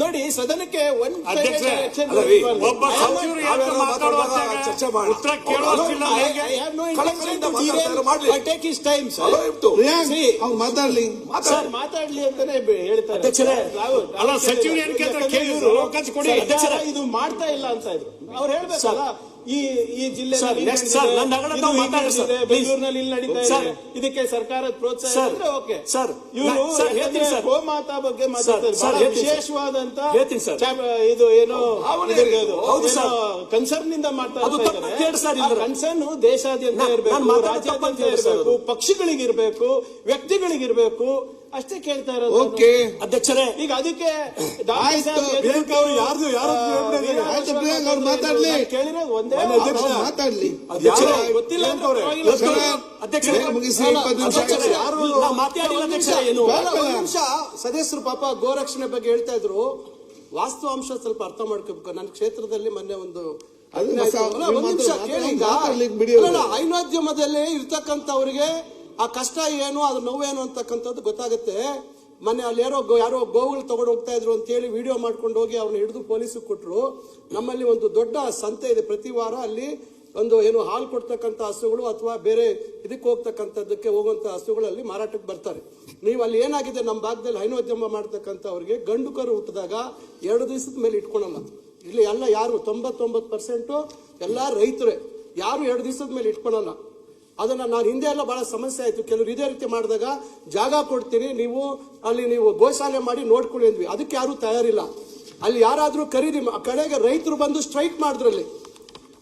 ನೋಡಿ, ಸದನಕ್ಕೆ ಮಾತಾಡ್ಲಿ ಅಂತಾನೆ ಹೇಳ್ತಾರೆ. ಇದು ಮಾಡ್ತಾ ಇಲ್ಲ ಅಂತ ಇದ್ರು. ಅವ್ರು ಹೇಳ್ಬೇಕಲ್ಲ, ಈ ಜಿಲ್ಲೆ ಬೆಂಗಳೂರಿನಲ್ಲಿ ಇಲ್ಲಿ ನಡೀತಾ ಇದೆ, ಇದಕ್ಕೆ ಸರ್ಕಾರದ ಪ್ರೋತ್ಸಾಹ ಇದ್ರೆ ಓಕೆ. ಇವರು ಗೋಮಾತಾ ಬಗ್ಗೆ ಮಾತಾಡ್ತಾರೆ, ವಿಶೇಷವಾದಂತ ಇದು ಏನೋ ಕನ್ಸರ್ನ್ ಇಂದ ಮಾಡ್ತಾ ಇದ್ದಾರೆ. ಕನ್ಸರ್ನ್ ದೇಶಾದ್ಯಂತ ಇರಬೇಕು, ರಾಜ್ಯಾದ್ಯಂತ ಇರಬೇಕು, ಪಕ್ಷಿಗಳಿಗಿರ್ಬೇಕು, ವ್ಯಕ್ತಿಗಳಿಗಿರ್ಬೇಕು, ಅಷ್ಟೇ ಕೇಳ್ತಾ ಇರೋದು. ಓಕೆ ಅಧ್ಯಕ್ಷರೇ, ಈಗ ಅದಕ್ಕೆ ಮಾತಾಡ್ಲಿ, ಕೇಳಿರೋದು ಒಂದೇ ಮಾತಾಡ್ಲಿ. ಗೊತ್ತಿಲ್ಲ ಅಂತ ಸದಸ್ಯರು ಪಾಪ ಗೋರಕ್ಷಣೆ ಬಗ್ಗೆ ಹೇಳ್ತಾ ಇದ್ರು. ವಾಸ್ತವಾಂಶ ಸ್ವಲ್ಪ ಅರ್ಥ ಮಾಡ್ಕೋಬೇಕು. ನನ್ನ ಕ್ಷೇತ್ರದಲ್ಲಿ ಮೊನ್ನೆ ಒಂದು ಹೈನೋದ್ಯಮದಲ್ಲಿ ಇರ್ತಕ್ಕಂಥವ್ರಿಗೆ ಆ ಕಷ್ಟ ಏನು, ಅದ್ರ ನೋವೇನು ಅಂತಕ್ಕಂಥದ್ದು ಗೊತ್ತಾಗುತ್ತೆ. ಮೊನ್ನೆ ಅಲ್ಲಿ ಯಾರೋ ಗೋವುಗಳು ತಗೊಂಡು ಹೋಗ್ತಾ ಇದ್ರು ಅಂತ ಹೇಳಿ ವಿಡಿಯೋ ಮಾಡ್ಕೊಂಡು ಹೋಗಿ ಅವ್ರನ್ನ ಹಿಡಿದು ಪೊಲೀಸಿಗೆ ಕೊಟ್ಟರು. ನಮ್ಮಲ್ಲಿ ಒಂದು ದೊಡ್ಡ ಸಂತೆ ಇದೆ, ಪ್ರತಿ ವಾರ ಅಲ್ಲಿ ಒಂದು ಏನು ಹಾಲು ಕೊಡ್ತಕ್ಕಂಥ ಹಸುಗಳು ಅಥವಾ ಬೇರೆ ಇದಕ್ಕೆ ಹೋಗ್ತಕ್ಕಂಥದ್ದಕ್ಕೆ ಹೋಗುವಂತ ಹಸುಗಳಲ್ಲಿ ಮಾರಾಟಕ್ಕೆ ಬರ್ತಾರೆ. ನೀವು ಅಲ್ಲಿ ಏನಾಗಿದೆ, ನಮ್ಮ ಭಾಗದಲ್ಲಿ ಹೈನೋದ್ಯಮ ಮಾಡ್ತಕ್ಕಂಥವ್ರಿಗೆ ಗಂಡು ಕರು ಹುಟ್ಟಿದಾಗ 2 ದಿವಸದ ಮೇಲೆ ಇಟ್ಕೊಳಲ್ಲ. ಇಲ್ಲಿ ಎಲ್ಲ ಯಾರು 99% ಎಲ್ಲ ರೈತರೇ, ಯಾರು 2 ದಿವಸದ ಮೇಲೆ ಇಟ್ಕೊಳಲ್ಲ. ಅದನ್ನ ನಾನು ಹಿಂದೆ ಎಲ್ಲ ಬಹಳ ಸಮಸ್ಯೆ ಆಯ್ತು. ಕೆಲವರು ಇದೇ ರೀತಿ ಮಾಡಿದಾಗ ಜಾಗ ಕೊಡ್ತೀನಿ, ನೀವು ಅಲ್ಲಿ ಗೋಶಾಲೆ ಮಾಡಿ ನೋಡ್ಕೊಳ್ಳಿ ಅಂದ್ವಿ. ಅದಕ್ಕೆ ಯಾರು ತಯಾರಿಲ್ಲ. ಅಲ್ಲಿ ಯಾರಾದ್ರೂ ಖರೀದಿ ಕಡೆಗೆ ರೈತರು ಬಂದು ಸ್ಟ್ರೈಕ್ ಮಾಡಿದ್ರಲ್ಲಿ.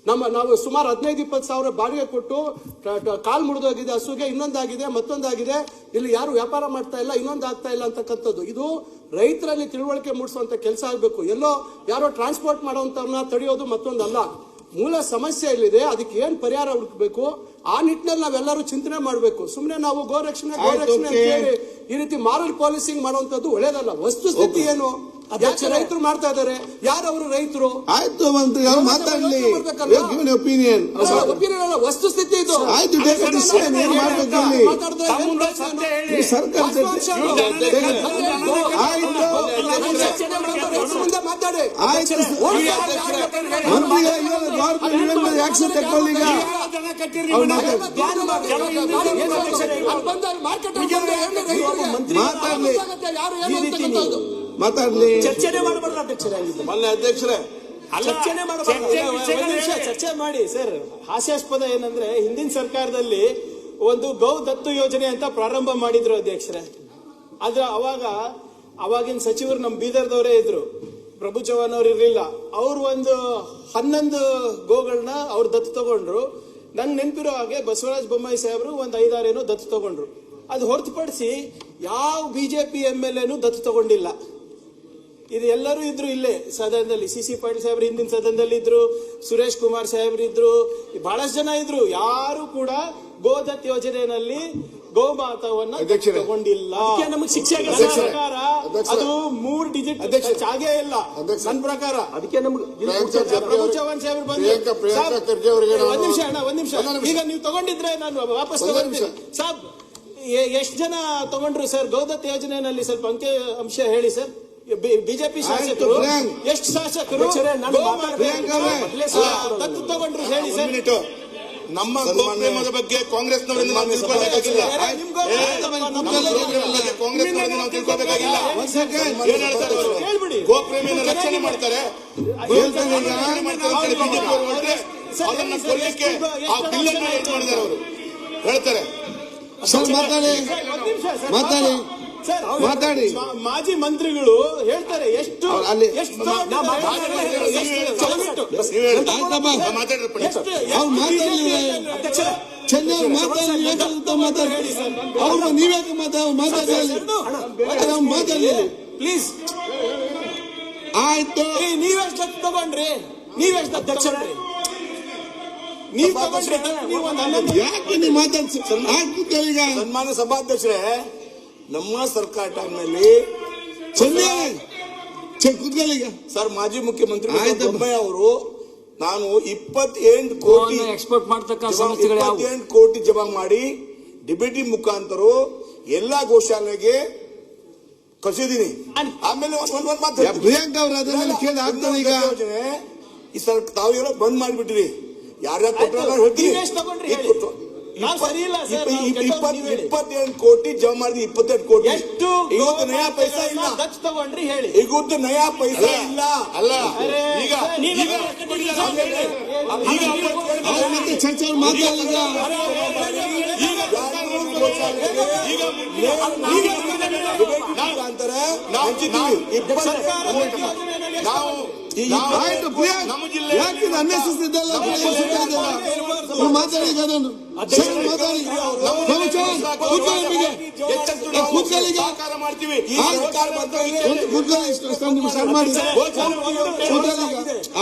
ನಾವು ಸುಮಾರು 15-20 ಸಾವಿರ ಬಾಡಿಗೆ ಕೊಟ್ಟು ಕಾಲ್ ಮುರಿದೋಗಿದೆ ಹಸುಗೆ, ಇನ್ನೊಂದಾಗಿದೆ, ಮತ್ತೊಂದಾಗಿದೆ, ಇಲ್ಲಿ ಯಾರು ವ್ಯಾಪಾರ ಮಾಡ್ತಾ ಇಲ್ಲ, ಇನ್ನೊಂದು ಆಗ್ತಾ ಇಲ್ಲ ಅಂತಕ್ಕಂಥದ್ದು. ಇದು ರೈತರಲ್ಲಿ ತಿಳುವಳಿಕೆ ಮೂಡಿಸುವಂತ ಕೆಲಸ ಆಗಬೇಕು. ಎಲ್ಲೋ ಯಾರೋ ಟ್ರಾನ್ಸ್ಪೋರ್ಟ್ ಮಾಡುವಂತವ್ರನ್ನ ತಡೆಯೋದು ಮತ್ತೊಂದಲ್ಲ. ಮೂಲ ಸಮಸ್ಯೆ ಇಲ್ಲಿದೆ, ಅದಕ್ಕೆ ಏನ್ ಪರಿಹಾರ ಹುಡುಕಬೇಕು, ಆ ನಿಟ್ಟಿನಲ್ಲಿ ನಾವೆಲ್ಲರೂ ಚಿಂತನೆ ಮಾಡಬೇಕು. ಸುಮ್ಮನೆ ನಾವು ಗೋರಕ್ಷಣೆ ಅಂತ ಹೇಳಿ ಈ ರೀತಿ ಮಾರಲ್ ಪಾಲಿಸಿಂಗ್ ಮಾಡುವಂತದ್ದು ಒಳ್ಳೇದಲ್ಲ. ವಸ್ತುಸ್ಥಿತಿ ಏನು ರೈತರು ಮಾಡ್ತಾ ಇದಾರೆ? ಯಾರು ಅವರು ರೈತರು? ಆಯ್ತು ಮಂತ್ರಿ ಅವ್ರು ಮಾತಾಡ್ಲಿ, ಒಪಿನಿಯನ್ ಒಪಿನಿಯನ್ ಅಲ್ಲ, ವಸ್ತುಸ್ಥಿತಿ ಇದು. ಆಯ್ತು, ಡಿಸಿಷನ್ ಏನ್ ಮಾಡ್ಬೇಕು ಇಲ್ಲಿ? ಸರ್ಕಾರ ಮುಂದೆ ಮಾತಾಡಿ. ಆಯ್ತು ಮಂತ್ರಿಗಳಿಗೆ ಗೌರ್ಮೆಂಟ್ ಆಕ್ಷನ್ ತಗೊಳ್ಳಿ. ಈಗ ಮಾತಾಡ್ಲಿ. ಚರ್ಚೆನೆ ಮಾಡಬಾರ್ದು ಅಧ್ಯಕ್ಷರೇ. ಮೊನ್ನೆ ಅಧ್ಯಕ್ಷರೇ ಚರ್ಚೆನೆ ಚರ್ಚೆ ಮಾಡಿ ಸರ್. ಹಾಸ್ಯಾಸ್ಪದ ಏನಂದ್ರೆ ಹಿಂದಿನ ಸರ್ಕಾರದಲ್ಲಿ ಒಂದು ಗೌ ದತ್ತು ಯೋಜನೆ ಅಂತ ಪ್ರಾರಂಭ ಮಾಡಿದ್ರು ಅಧ್ಯಕ್ಷರೇ. ಆದ್ರೆ ಅವಾಗಿನ ಸಚಿವರು ನಮ್ಮ ಬೀದರ್ದವರೇ ಇದ್ರು, ಪ್ರಭು ಚವ್ಹಾಣ್ ಅವ್ರು ಇರ್ಲಿಲ್ಲ. ಅವ್ರು ಒಂದು 11 ಗೋಗಳನ್ನ ಅವ್ರು ದತ್ತು ತಗೊಂಡ್ರು. ನಂಗೆ ನೆನಪಿರೋ ಹಾಗೆ ಬಸವರಾಜ ಬೊಮ್ಮಾಯಿ ಸಾಹೇಬರು ಒಂದು 5-6 ಏನೋ ದತ್ತು ತಗೊಂಡ್ರು. ಅದು ಹೊರತುಪಡಿಸಿ ಯಾವ ಬಿಜೆಪಿ MLA ದತ್ತು ತಗೊಂಡಿಲ್ಲ. ಇದು ಎಲ್ಲರೂ ಇದ್ರು ಇಲ್ಲೇ ಸದನದಲ್ಲಿ. CC ಪಾಟೀಲ್ ಸಾಹೇಬ್ರು ಹಿಂದಿನ ಸದನದಲ್ಲಿ ಇದ್ರು, ಸುರೇಶ್ ಕುಮಾರ್ ಸಾಹೇಬ್ರು ಇದ್ರು, ಬಹಳಷ್ಟು ಜನ ಇದ್ರು. ಯಾರು ಕೂಡ ಗೋದತ್ ಯೋಜನೆಯಲ್ಲಿ ಗೋಮಾತವನ್ನ ತಗೊಂಡಿಲ್ಲ. ನಮಗೆ ಶಿಕ್ಷೆ ಸರ್ಕಾರ ಅದು 3 ಡಿಜಿಟ್ ಆಗೇ ಇಲ್ಲ ನನ್ನ ಪ್ರಕಾರ. ಅದಕ್ಕೆ ನಮ್ಗೆ ಪ್ರಭು ಚವ್ಹಾಣ್ ಸಾಹೇಬ್ರು ಬಂದು ಒಂದ್ ನಿಮಿಷ ಈಗ ನೀವು ತಗೊಂಡಿದ್ರೆ ನಾನು ವಾಪಸ್ ತಗೊಂಡಿದ್ದೀನಿ ಸಾಬ್. ಎಷ್ಟು ಜನ ತಗೊಂಡ್ರು ಸರ್ ಗೌದತ್ ಯೋಜನೆಯಲ್ಲಿ? ಸ್ವಲ್ಪ ಅಂಶ ಹೇಳಿ ಸರ್. ಬಿಜೆಪಿ ಶಾಸಕರು ಎಷ್ಟು ಶಾಸಕರು ದತ್ತು ತಗೊಂಡ್ರು ಹೇಳಿ ಸರ್. ನಮ್ಮ ಗೋಪ್ರೇಮದ ಬಗ್ಗೆ ಕಾಂಗ್ರೆಸ್ನವರಿಂದ ನಾವು ತಿಳ್ಕೊಳ್ಬೇಕಾಗಿಲ್ಲ. ಕಾಂಗ್ರೆಸ್ನವರಿಂದ ನಾವು ತಿಳ್ಕೊಳ್ಬೇಕಾಗಿಲ್ಲ. ಹೇಳ್ಬಿಡಿ, ಗೋಪ್ರೇಮಿಯನ್ನು ರಕ್ಷಣೆ ಮಾಡ್ತಾರೆ, ಅದನ್ನ ಕೊಲ್ಲಿಕ್ಕೆ ಆ ಬಿಲ್ ಅನ್ನು ಏನ್ ಮಾಡಿದ್ದಾರೆ ಅವರು ಹೇಳ್ತಾರೆ. ಮಾತಾಡಿ. ಮಾಜಿ ಮಂತ್ರಿಗಳು ಹೇಳ್ತಾರೆ ಎಷ್ಟು ಚೆನ್ನಾಗಿ ಮಾತಾಡಿ. ಅವ್ರು ನೀವ್ಯಾಕೆ ಮಾತಾಡಿ ಪ್ಲೀಸ್. ಆಯ್ತು, ನೀವೆಷ್ಟು ತಗೊಂಡ್ರಿ? ನೀವೆಷ್ಟು ಅಧ್ಯಕ್ಷರೇ? ನೀವು ತಗೊಂಡ್ರಿ? ಯಾಕೆ ನೀವು ಮಾತಾಡ್ಸಿ? ಆಯ್ತು ಈಗ ಸನ್ಮಾನ್ಯ ಸಭಾಧ್ಯಕ್ಷರೇ, ನಮ್ಮ ಸರ್ಕಾರ ಟೈಮ್ನಲ್ಲಿ ಕೂತ್ಕೊಳ್ಳೀಗ ಸರ್ ಮಾಜಿ ಮುಖ್ಯಮಂತ್ರಿ ಬೊಮ್ಮಾಯಿ ಅವರು ನಾನು 28 ಕೋಟಿ ಎಕ್ಸ್ಪೋರ್ಟ್ ಮಾಡ್ತಕ್ಕ 28 ಕೋಟಿ ಜಮಾ ಮಾಡಿ ಡಿಬಿಟಿ ಮುಖಾಂತರ ಎಲ್ಲಾ ಗೋಶಾಲೆಗೆ ಕಳಿಸಿದೀನಿ. ಆಮೇಲೆ ಪ್ರಿಯಾಂಕಾ ಅವರು ಅದನ್ನೆಲ್ಲ ಕೇಳಿ ಆಗ್ತದೆ. ಈಗ ಯೋಜನೆ ಈ ಸರ್ ತಾವೆಲ್ಲ ಬಂದ್ ಮಾಡಿಬಿಟ್ರಿ. ಯಾರ್ಯಾರು ಕೊಟ್ಟರೆ ಹೇಳ್ತೀನಿ. 28 ಕೋಟಿ ಜಮಾ ಮಾಡಿದ್ವಿ. 28 ಕೋಟಿ ಎಷ್ಟು ಇವತ್ತು ನಯಾ ಪೈಸಾ ಇಲ್ಲ. ದತ್ತು ತಗೊಂಡ್ರಿ ಹೇಳಿ. ಇವತ್ತು ನಯಾ ಪೈಸಾ ಇಲ್ಲ. ಅಲ್ಲ ಈಗ ಮತ್ತೆ ಚರ್ಚೆ ಮಾತಾಡಿದ ಆಯ್ತು. ನಮ್ಮ ಜಿಲ್ಲೆ ಯಾಕೆ ಅನ್ನಿಸಿದ್ದಲ್ಲ ಮಾತಾಡಿ ಅದನ್ನು ಮಾತಾಡಿ. ಮಾಡ್ತೀವಿ. ಆಯ್ತು ಮಾತಾಡಿ.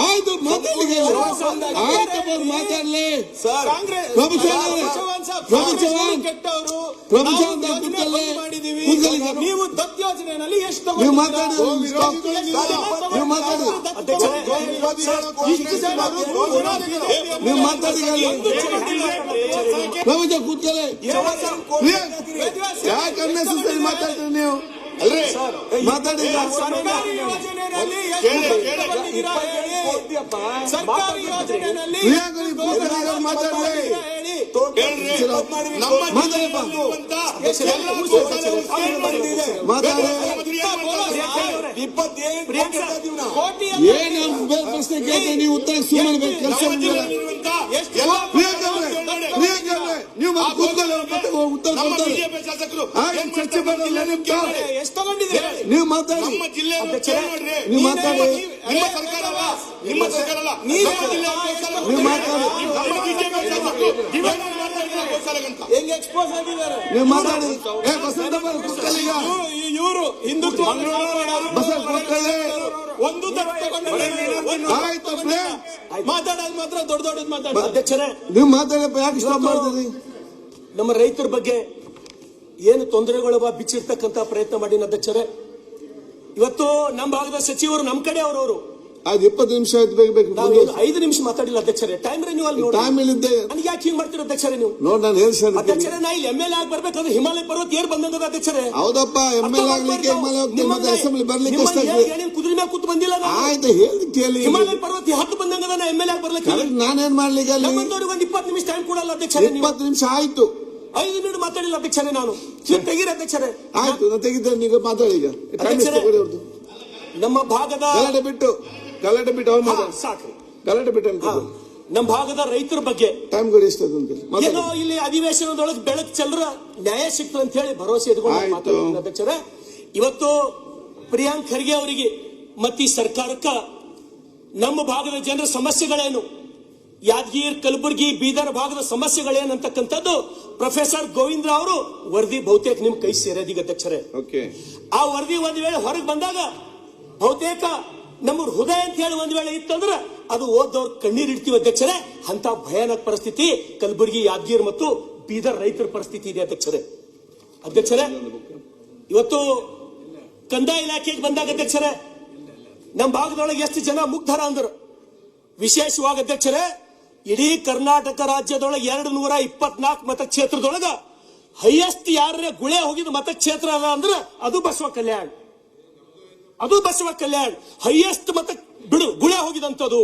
ಆಯ್ತು ಮಾತಾಡ್ಲಿ. ಪ್ರಭು ಚವ್ಹಾಣ್ ನೀವು ದತ್ತು ಯೋಜನೆಯಲ್ಲಿ ಎಷ್ಟು ನೀವು ಮಾತಾಡಿ. ನೀವು ಮಾತಾಡಿ. ಪ್ರಭುಜ ಕೂತ್ಕೊಳ್ಳಿ. ಯಾಕೆ ಅನ್ನಿಸ್ತದೆ ಮಾತಾಡ್ತೀರಿ ನೀವು? ಅಲ್ರಿ ಮಾತಾಡಿ. ಸರ್ಕಾರಿ ಯೋಜನೆಯಲ್ಲಿ ಮಾತಾಡ್ಲಿ. ಏನು ಪ್ರಶ್ನೆ ಕೇಳ್ತೀವಿ, ನೀವು ಉತ್ತರ ಸುಮ್ಮನೆ ಕೆಲಸ ನೀವು ಉತ್ತರ ಚರ್ಚೆ ನೀವು ಮಾತಾಡಿ. ನೀವು ಮಾತಾಡಿ. ನಿಮ್ಮ ಸರ್ಕಾರ ಅಲ್ಲ, ನಿಮ್ಮ ಸರ್ಕಾರ ಅಲ್ಲ, ನೀವು ಮಾತಾಡಿ. ಹೆಂಗ್ ಎಕ್ಸ್ಪೋಸ್ ಆಗಿದ್ದಾರೆ? ನೀವು ಮಾತಾಡಿ. ಇವರು ಹಿಂದುತ್ವ ಒಂದು ಆಯ್ತು. ಮಾತಾಡೋದು ಮಾತ್ರ ದೊಡ್ಡದು ಮಾತಾಡ. ಅಧ್ಯಕ್ಷರೇ, ನೀವು ಮಾತಾಡಪ್ಪ. ಯಾಕೆ ಸ್ಟಾಪ್ ಮಾಡ್ತೀರಿ? ನಮ್ಮ ರೈತರ ಬಗ್ಗೆ ಏನು ತೊಂದರೆಗಳು ಬಿಚ್ಚಿರ್ತಕ್ಕಂಥ ಪ್ರಯತ್ನ ಮಾಡಿನ ಅಧ್ಯಕ್ಷರೇ. ಇವತ್ತು ನಮ್ಮ ಭಾಗದ ಸಚಿವರು ನಮ್ಮ ಕಡೆ ಅವರು ಅದು 20 ನಿಮಿಷ ಆಯ್ತು, ಬೇಕು ನಾವು 5 ನಿಮಿಷ ಮಾತಾಡಿಲ್ಲ ಅಧ್ಯಕ್ಷರೇ. ಟೈಮ್ ರಿನ್ಯೂವಲ್ ನೋಡಿ ಟೈಮ್ ಇಲ್ಲಿದ್ದೆ ನನಗೆ ಯಾಕೆ ಹಿಂಗ್ ಮಾಡ್ತೀರ ಅಧ್ಯಕ್ಷರೇ ನೀವು? ನೋಡ್ ನಾನು ಹೇಳ್ತೀನಿ ಅಧ್ಯಕ್ಷರೇ, ನಾ ಇಲ್ಲಿ MLA ಆಗಿ ಬರ್ಬೇಕಾದ್ರೆ ಹಿಮಾಲಯ ಪರ್ವತ ಏರ್ ಬಂದಂಗದ ಅಧ್ಯಕ್ಷರೇ. ಹೌದಪ್ಪ, MLA ಆಗ್ಲಿಕ್ಕೆ MLA ಹೋಗ್ತೀನಿ, ಮತ್ತೆ ಅಸೆಂಬ್ಲಿ ಬರ್ಲಿಕ್ಕೆ ಕುದುರೆ ಮೇಲೆ ಕೂತು ಬಂದಿಲ್ಲ ನಾನು. ಆಯ್ತು ಹೇಳಿ ಕೇಳಿ. ಹಿಮಾಲಯ ಪರ್ವತ 10 ಬಂದಂಗದ ನಾ MLA ಆಗಿ ಬರ್ಲಿಕ್ಕೆ. ನಾನೇನ್ ಮಾಡ್ಲಿಕ್ಕೆ ಅಲ್ಲಿ ನಮ್ಮಂತವ್ರಿಗೆ ಒಂದು 20 ನಿಮಿಷ ಟೈಮ್ ಕೊಡಲ್ಲ ಅಧ್ಯಕ್ಷರೇ. 20 ನಿಮಿಷ ಆಯ್ತು, 5 ಮಿನಿಟ್ ಮಾತಾಡಿಲ್ಲ ಅಧ್ಯಕ್ಷರೇ ನಾನು. ತೆಗೀರಿ ಅಧ್ಯಕ್ಷರೇ. ಆಯ್ತು, ನಾನು ತೆಗಿದ್ದೇನೆ, ಈಗ ಮಾತಾಡಿ. ಈಗ ನಮ್ಮ ಭಾಗದ ಗಲಾಟೆ ಬಿಟ್ಟು ಅವ್ರು ಮಾತಾಡಿ ಸಾಕು. ಗಲಾಟೆ ಬಿಟ್ಟು ನಮ್ಮ ಭಾಗದ ರೈತರ ಬಗ್ಗೆ ಟೈಮ್ ಕೊಡಿ ಎಷ್ಟು ಏನೋ ಇಲ್ಲಿ ಅಧಿವೇಶನದೊಳಗೆ ಬೆಳಕು ಚೆಲ್ಲರ ನ್ಯಾಯ ಸಿಕ್ತು ಅಂತ ಹೇಳಿ ಭರವಸೆ ಇಟ್ಕೊಂಡು ಮಾತಾಡ್ತೀನಿ ಅಧ್ಯಕ್ಷರೇ. ಇವತ್ತು ಪ್ರಿಯಾಂಕ್ ಖರ್ಗೆ ಅವರಿಗೆ ಮತ್ತು ಈ ಸರ್ಕಾರಕ್ಕ ನಮ್ಮ ಭಾಗದ ಜನರ ಸಮಸ್ಯೆಗಳೇನು, ಯಾದಗಿರಿ, ಕಲಬುರಗಿ, ಬೀದರ್ ಭಾಗದ ಸಮಸ್ಯೆಗಳೇನಂತಕ್ಕಂಥದ್ದು ಪ್ರೊಫೆಸರ್ ಗೋವಿಂದ್ರ ಅವರು ವರದಿ ಬಹುತೇಕ ನಿಮ್ ಕೈ ಸೇರೋದೀಗ ಅಧ್ಯಕ್ಷರೇ. ಆ ವರದಿ ಒಂದ್ ವೇಳೆ ಹೊರಗೆ ಬಂದಾಗ ಬಹುತೇಕ ನಮ್ಮ ಹೃದಯ ಅಂತ ಹೇಳಿ ಒಂದ್ ವೇಳೆ ಇತ್ತಂದ್ರೆ ಅದು ಓದೋರ್ ಕಣ್ಣೀರ್ ಇಡ್ತೀವಿ ಅಧ್ಯಕ್ಷರೇ. ಅಂತ ಭಯಾನಕ ಪರಿಸ್ಥಿತಿ ಕಲಬುರಗಿ, ಯಾದಗಿರಿ ಮತ್ತು ಬೀದರ್ ರೈತರ ಪರಿಸ್ಥಿತಿ ಇದೆ ಅಧ್ಯಕ್ಷರೇ. ಇವತ್ತು ಕಂದಾಯ ಇಲಾಖೆಗೆ ಬಂದಾಗ ಅಧ್ಯಕ್ಷರೇ, ನಮ್ಮ ಭಾಗದೊಳಗೆ ಎಷ್ಟು ಜನ ಮುಗ್ಧರ ಅಂದ್ರು. ವಿಶೇಷವಾಗಿ ಅಧ್ಯಕ್ಷರೇ, ಇಡೀ ಕರ್ನಾಟಕ ರಾಜ್ಯದೊಳಗೆ 224 ಮತಕ್ಷೇತ್ರದೊಳಗ ಹೈಯೆಸ್ಟ್ ಯಾರೇ ಗುಳೆ ಹೋಗಿದ ಮತಕ್ಷೇತ್ರ ಅದ ಅಂದ್ರೆ ಅದು ಬಸವ ಕಲ್ಯಾಣ್. ಹೈಯೆಸ್ಟ್ ಮತ ಗುಳೆ ಹೋಗಿದಂಥದ್ದು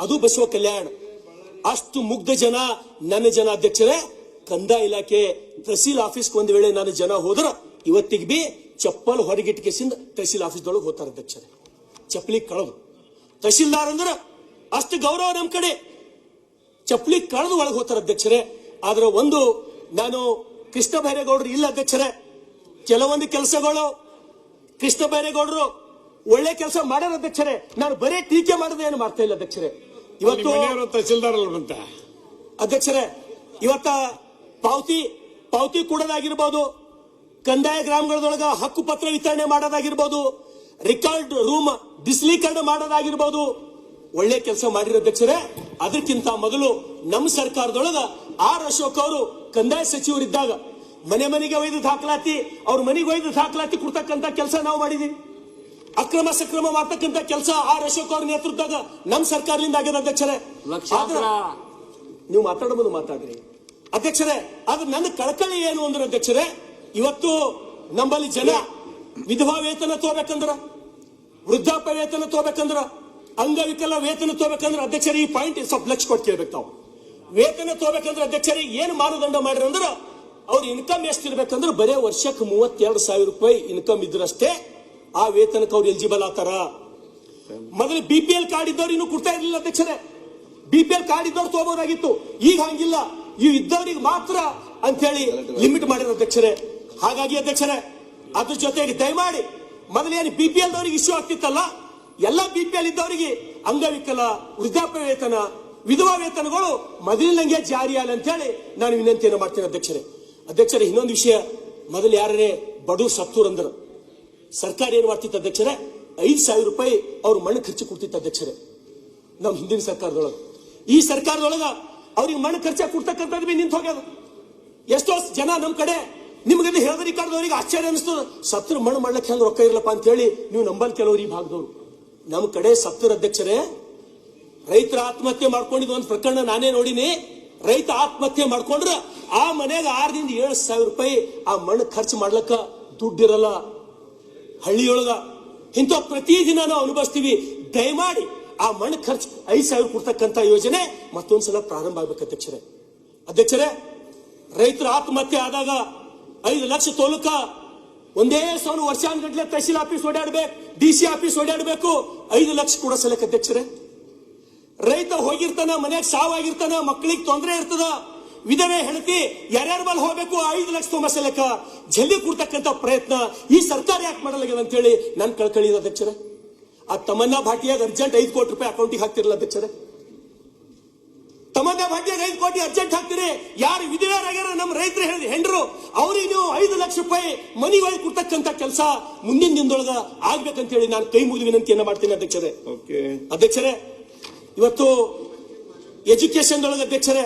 ಅದು ಬಸವ ಕಲ್ಯಾಣ್. ಅಷ್ಟು ಮುಗ್ಧ ಜನ ನನ್ನ ಜನ ಅಧ್ಯಕ್ಷರೇ. ಕಂದಾಯ ಇಲಾಖೆ ತಹಸೀಲ್ ಆಫೀಸ್ಗೆ ಒಂದ್ ವೇಳೆ ನನ್ನ ಜನ ಹೋದ್ರ ಇವತ್ತಿಗೆ ಬಿ ಚಪ್ಪಲ್ ಹೊರಗಿಟ್ಕೆಸಿಂದ ತಹಸೀಲ್ ಆಫೀಸ್ದೊಳಗೆ ಹೋಗ್ತಾರೆ ಅಧ್ಯಕ್ಷರೇ. ಚಪ್ಪಲಿ ಕಳೆದು ತಹಸೀಲ್ದಾರ್ ಅಂದ್ರೆ ಅಷ್ಟು ಗೌರವ ನಮ್ಮ ಕಡೆ, ಚಪ್ಪಲಿ ಕಳೆದು ಒಳಗೆ ಹೋಗ್ತಾರೆ ಅಧ್ಯಕ್ಷರೇ. ಆದ್ರೆ ಒಂದು ನಾನು ಕೃಷ್ಣ ಬೈರೇಗೌಡರು ಇಲ್ಲ ಅಧ್ಯಕ್ಷರೇ. ಕೆಲವೊಂದು ಕೆಲಸಗಳು ಕೃಷ್ಣ ಬೈರೇಗೌಡರು ಒಳ್ಳೆ ಕೆಲಸ ಮಾಡ್ಯಾರ ಅಧ್ಯಕ್ಷರೇ. ನಾನು ಬರೀ ಟೀಕೆ ಮಾಡದೆ ಏನು ಮಾಡ್ತಾ ಇಲ್ಲ ಅಧ್ಯಕ್ಷರೇ. ಇವತ್ತು ತಹಸೀಲ್ದಾರ್ ಅಂತ ಅಧ್ಯಕ್ಷರೇ, ಇವತ್ತ ಪಾವತಿ ಕೊಡೋದಾಗಿರ್ಬೋದು, ಕಂದಾಯ ಗ್ರಾಮಗಳದೊಳಗ ಹಕ್ಕು ಪತ್ರ ವಿತರಣೆ ಮಾಡೋದಾಗಿರ್ಬೋದು, ರೆಕಾರ್ಡ್ ರೂಮ್ ಡಿಸ್ಲೀಕರಣ ಮಾಡೋದಾಗಿರ್ಬೋದು, ಒಳ್ಳೆ ಕೆಲಸ ಮಾಡಿರೋ ಅಧ್ಯಕ್ಷರೇ. ಅದಕ್ಕಿಂತ ಮೊದಲು ನಮ್ಮ ಸರ್ಕಾರದೊಳಗ ಅಶೋಕ್ ಅವರು ಕಂದಾಯ ಸಚಿವರಿದ್ದಾಗ ಮನೆಗೆ ಒಯ್ದು ದಾಖಲಾತಿ, ಅವ್ರ ಮನೆಗೆ ಒಯ್ದು ದಾಖಲಾತಿ ಕೊಡ್ತಕ್ಕಂತ ಕೆಲಸ ನಾವು ಮಾಡಿದೀವಿ. ಅಕ್ರಮ ಸಕ್ರಮ ಮಾಡ್ತಕ್ಕಂಥ ಕೆಲಸ ಅಶೋಕ್ ಅವ್ರ ನೇತೃತ್ವದಾಗ ನಮ್ಮ ಸರ್ಕಾರದಿಂದ ಆಗ್ಯದ ಅಧ್ಯಕ್ಷರೇ. ನೀವು ಮಾತಾಡಬಹುದು ಮಾತಾಡ್ರಿ ಅಧ್ಯಕ್ಷರೇ. ಆದ್ರೆ ನನ್ನ ಕಳಕಳಿ ಏನು ಅಂದ್ರೆ ಅಧ್ಯಕ್ಷರೇ, ಇವತ್ತು ನಮ್ಮಲ್ಲಿ ಜನ ವಿಧವಾ ವೇತನ ತಗೋಬೇಕಂದ್ರ, ವೃದ್ಧಾಪ್ಯ ವೇತನ ತಗೋಬೇಕಂದ್ರ, ಅಂಗವಿಕಲ ವೇತನ ತಗೋಬೇಕಂದ್ರೆ ಅಧ್ಯಕ್ಷರೇ ಈ ಪಾಯಿಂಟ್ ಸ್ವಲ್ಪ ಲಕ್ಷ ಕೊಟ್ಟು ಕೇಳ್ಬೇಕು. ತಾವು ವೇತನ ತಗೋಬೇಕಂದ್ರೆ ಅಧ್ಯಕ್ಷರೇ ಏನು ಮಾನದಂಡ ಮಾಡ್ರಿ ಅಂದ್ರೆ ಅವ್ರ ಇನ್ಕಮ್ ಎಷ್ಟಿರ್ಬೇಕಂದ್ರೆ ಬರೇ ವರ್ಷಕ್ಕೆ 32,000 ರೂಪಾಯಿ ಇನ್ಕಮ್ ಇದ್ರಷ್ಟೇ ಆ ವೇತನಕ್ಕೆ ಅವ್ರು ಎಲಿಜಿಬಲ್ ಆತಾರ. ಮೊದಲು BPL ಕಾರ್ಡ್ ಇದ್ದವ್ರು ಇನ್ನೂ ಕೊಡ್ತಾ ಇರ್ಲಿಲ್ಲ ಅಧ್ಯಕ್ಷರೇ. BPL ಕಾರ್ಡ್ ಇದ್ದವ್ರು ತಗೋಬಹುದಾಗಿತ್ತು, ಈಗ ಹಂಗಿಲ್ಲ, ಇವು ಇದ್ದವ್ರಿಗೆ ಮಾತ್ರ ಅಂತ ಹೇಳಿ ಲಿಮಿಟ್ ಮಾಡಿರೋ ಅಧ್ಯಕ್ಷರೇ. ಹಾಗಾಗಿ ಅಧ್ಯಕ್ಷರೇ, ಅದ್ರ ಜೊತೆಗೆ ದಯಮಾಡಿ ಮೊದಲೇನು BPL ದವರಿಗೆ ಇಶ್ಯೂ ಆಗ್ತಿತ್ತಲ್ಲ, ಎಲ್ಲ BPL ಇದ್ದವರಿಗೆ ಅಂಗವಿಕಲ, ವೃದ್ಧಾಪ್ಯ ವೇತನ, ವಿಧವಾ ವೇತನಗಳು ಮೊದಲಿನಂಗೆ ಜಾರಿಯಾಗಲಿ ಅಂತ ಹೇಳಿ ನಾನು ವಿನಂತಿಯನ್ನು ಮಾಡ್ತೇನೆ ಅಧ್ಯಕ್ಷರೇ. ಇನ್ನೊಂದು ವಿಷಯ, ಮೊದಲು ಯಾರೇ ಬಡವ್ರು ಸತ್ತೂರ್ ಅಂದ್ರು ಸರ್ಕಾರ ಏನ್ ಮಾಡ್ತಿತ್ತು ಅಧ್ಯಕ್ಷರೇ, 5,000 ರೂಪಾಯಿ ಅವ್ರ ಮಣ್ಣು ಖರ್ಚು ಕೊಡ್ತಿತ್ತು ಅಧ್ಯಕ್ಷರೇ. ನಮ್ಮ ಹಿಂದಿನ ಸರ್ಕಾರದೊಳಗ, ಈ ಸರ್ಕಾರದೊಳಗ ಅವ್ರಿಗೆ ಮಣ್ಣು ಖರ್ಚಾಗಿ ಕೊಡ್ತಕ್ಕಂಥದ್ದು ನಿಂತು ಹೋಗ್ಯದ. ಎಷ್ಟೋ ಜನ ನಮ್ಮ ಕಡೆ ನಿಮ್ಗೆ ಹೇಳಿದ ರಿಕಾರ್ಡ್ದವ್ರಿಗೆ ಆಶ್ಚರ್ಯ ಅನಿಸ್ತದ, ಸತ್ರ ಮಣ್ಣು ಮಾಡ್ಲಿಕ್ಕೆ ಹೆಂಗ್ ರೊಕ್ಕ ಇರಲಪ್ಪ ಅಂತ ಹೇಳಿ ನೀವು ನಂಬಲ್ ಕೆಲವರು ಈ ಭಾಗದವ್ರು. ನಮ್ಮ ಕಡೆ ಸತ್ತರ ಅಧ್ಯಕ್ಷರೇ, ರೈತರ ಆತ್ಮಹತ್ಯೆ ಮಾಡ್ಕೊಂಡಿದ್ ಒಂದು ಪ್ರಕರಣ ನಾನೇ ನೋಡಿನಿ. ರೈತ ಆತ್ಮಹತ್ಯೆ ಮಾಡ್ಕೊಂಡ್ರ ಆ ಮನೆಗೆ 6,000 ರಿಂದ 7,000 ರೂಪಾಯಿ ಆ ಮಣ್ಣು ಖರ್ಚು ಮಾಡ್ಲಕ್ಕ ದುಡ್ಡಿರಲ್ಲ ಹಳ್ಳಿಯೊಳಗ. ಇಂಥ ಪ್ರತಿದಿನ ನಾವು ಅನುಭವಿಸ್ತೀವಿ. ದಯಮಾಡಿ ಆ ಮಣ್ಣು ಖರ್ಚು 5,000 ಕೊಡ್ತಕ್ಕಂಥ ಯೋಜನೆ ಮತ್ತೊಂದ್ಸಲ ಪ್ರಾರಂಭ ಆಗ್ಬೇಕು ಅಧ್ಯಕ್ಷರೇ. ರೈತರ ಆತ್ಮಹತ್ಯೆ ಆದಾಗ 5 ಲಕ್ಷ ತೋಲಕ ಒಂದೇ ಸಲ ವರ್ಷಾನ್ಗಟ್ಲೆ ತಹಸೀಲ್ ಆಫೀಸ್ ಓಡಾಡ್ಬೇಕು, DC ಆಫೀಸ್ ಓಡಾಡ್ಬೇಕು, 5 ಲಕ್ಷ ಕೂಡ ಸಲಕ ಅಧ್ಯಕ್ಷರೇ. ರೈತ ಹೋಗಿರ್ತಾನ, ಮನೆಯಾಗ ಸಾವಾಗಿರ್ತಾನ, ಮಕ್ಕಳಿಗೆ ತೊಂದರೆ ಇರ್ತದ, ವಿಧವೆ ಹೆಂಡತಿ ಯಾರ್ಯಾರ ಬಲ್ ಹೋಗ್ಬೇಕು, 5 ಲಕ್ಷ ತೊಂಬಸಲಕ ಜಲ್ದಿ ಕೊಡ್ತಕ್ಕಂಥ ಪ್ರಯತ್ನ ಈ ಸರ್ಕಾರ ಯಾಕೆ ಮಾಡಲಾಗ್ಯದ ಅಂತ ಹೇಳಿ ನನ್ ಕಳ್ಕಳಿ ಅಧ್ಯಕ್ಷರೇ. ಆ ತಮನ್ನಾ ಭಾಟಿಯಾಗ ಅರ್ಜೆಂಟ್ 5 ಕೋಟಿ ರೂಪಾಯಿ ಅಕೌಂಟಿಗೆ ಹಾಕ್ತಿರಲ್ಲ ಅಧ್ಯಕ್ಷರೇ. ತಮನ್ನಾ ಭಾಟಿಯಾಗ 5 ಕೋಟಿ ಅರ್ಜೆಂಟ್ ಹಾಕ್ತಿರಿ. ಯಾರು ವಿಧವೆಯರಾಗ್ಯಾರ ನಮ್ಮ ರೈತರು ಹೆಂಡ್ರು ಅವ್ರಿಗೆ ನೀವು 5 ಲಕ್ಷ ರೂಪಾಯಿ ಮನಿ ಒಳಗೆ ಕೊಡ್ತಕ್ಕಂಥ ಕೆಲಸ ಮುಂದಿನ ದಿನದೊಳಗ ಆಗ್ಬೇಕಂತ ಹೇಳಿ ನಾನು ಕೈ ಮುಗಿದು ವಿನಂತಿಯನ್ನ ಮಾಡ್ತೀನಿ ಅಧ್ಯಕ್ಷರೇ. ಇವತ್ತು ಎಜುಕೇಶನ್ ಒಳಗೆ ಅಧ್ಯಕ್ಷರೇ,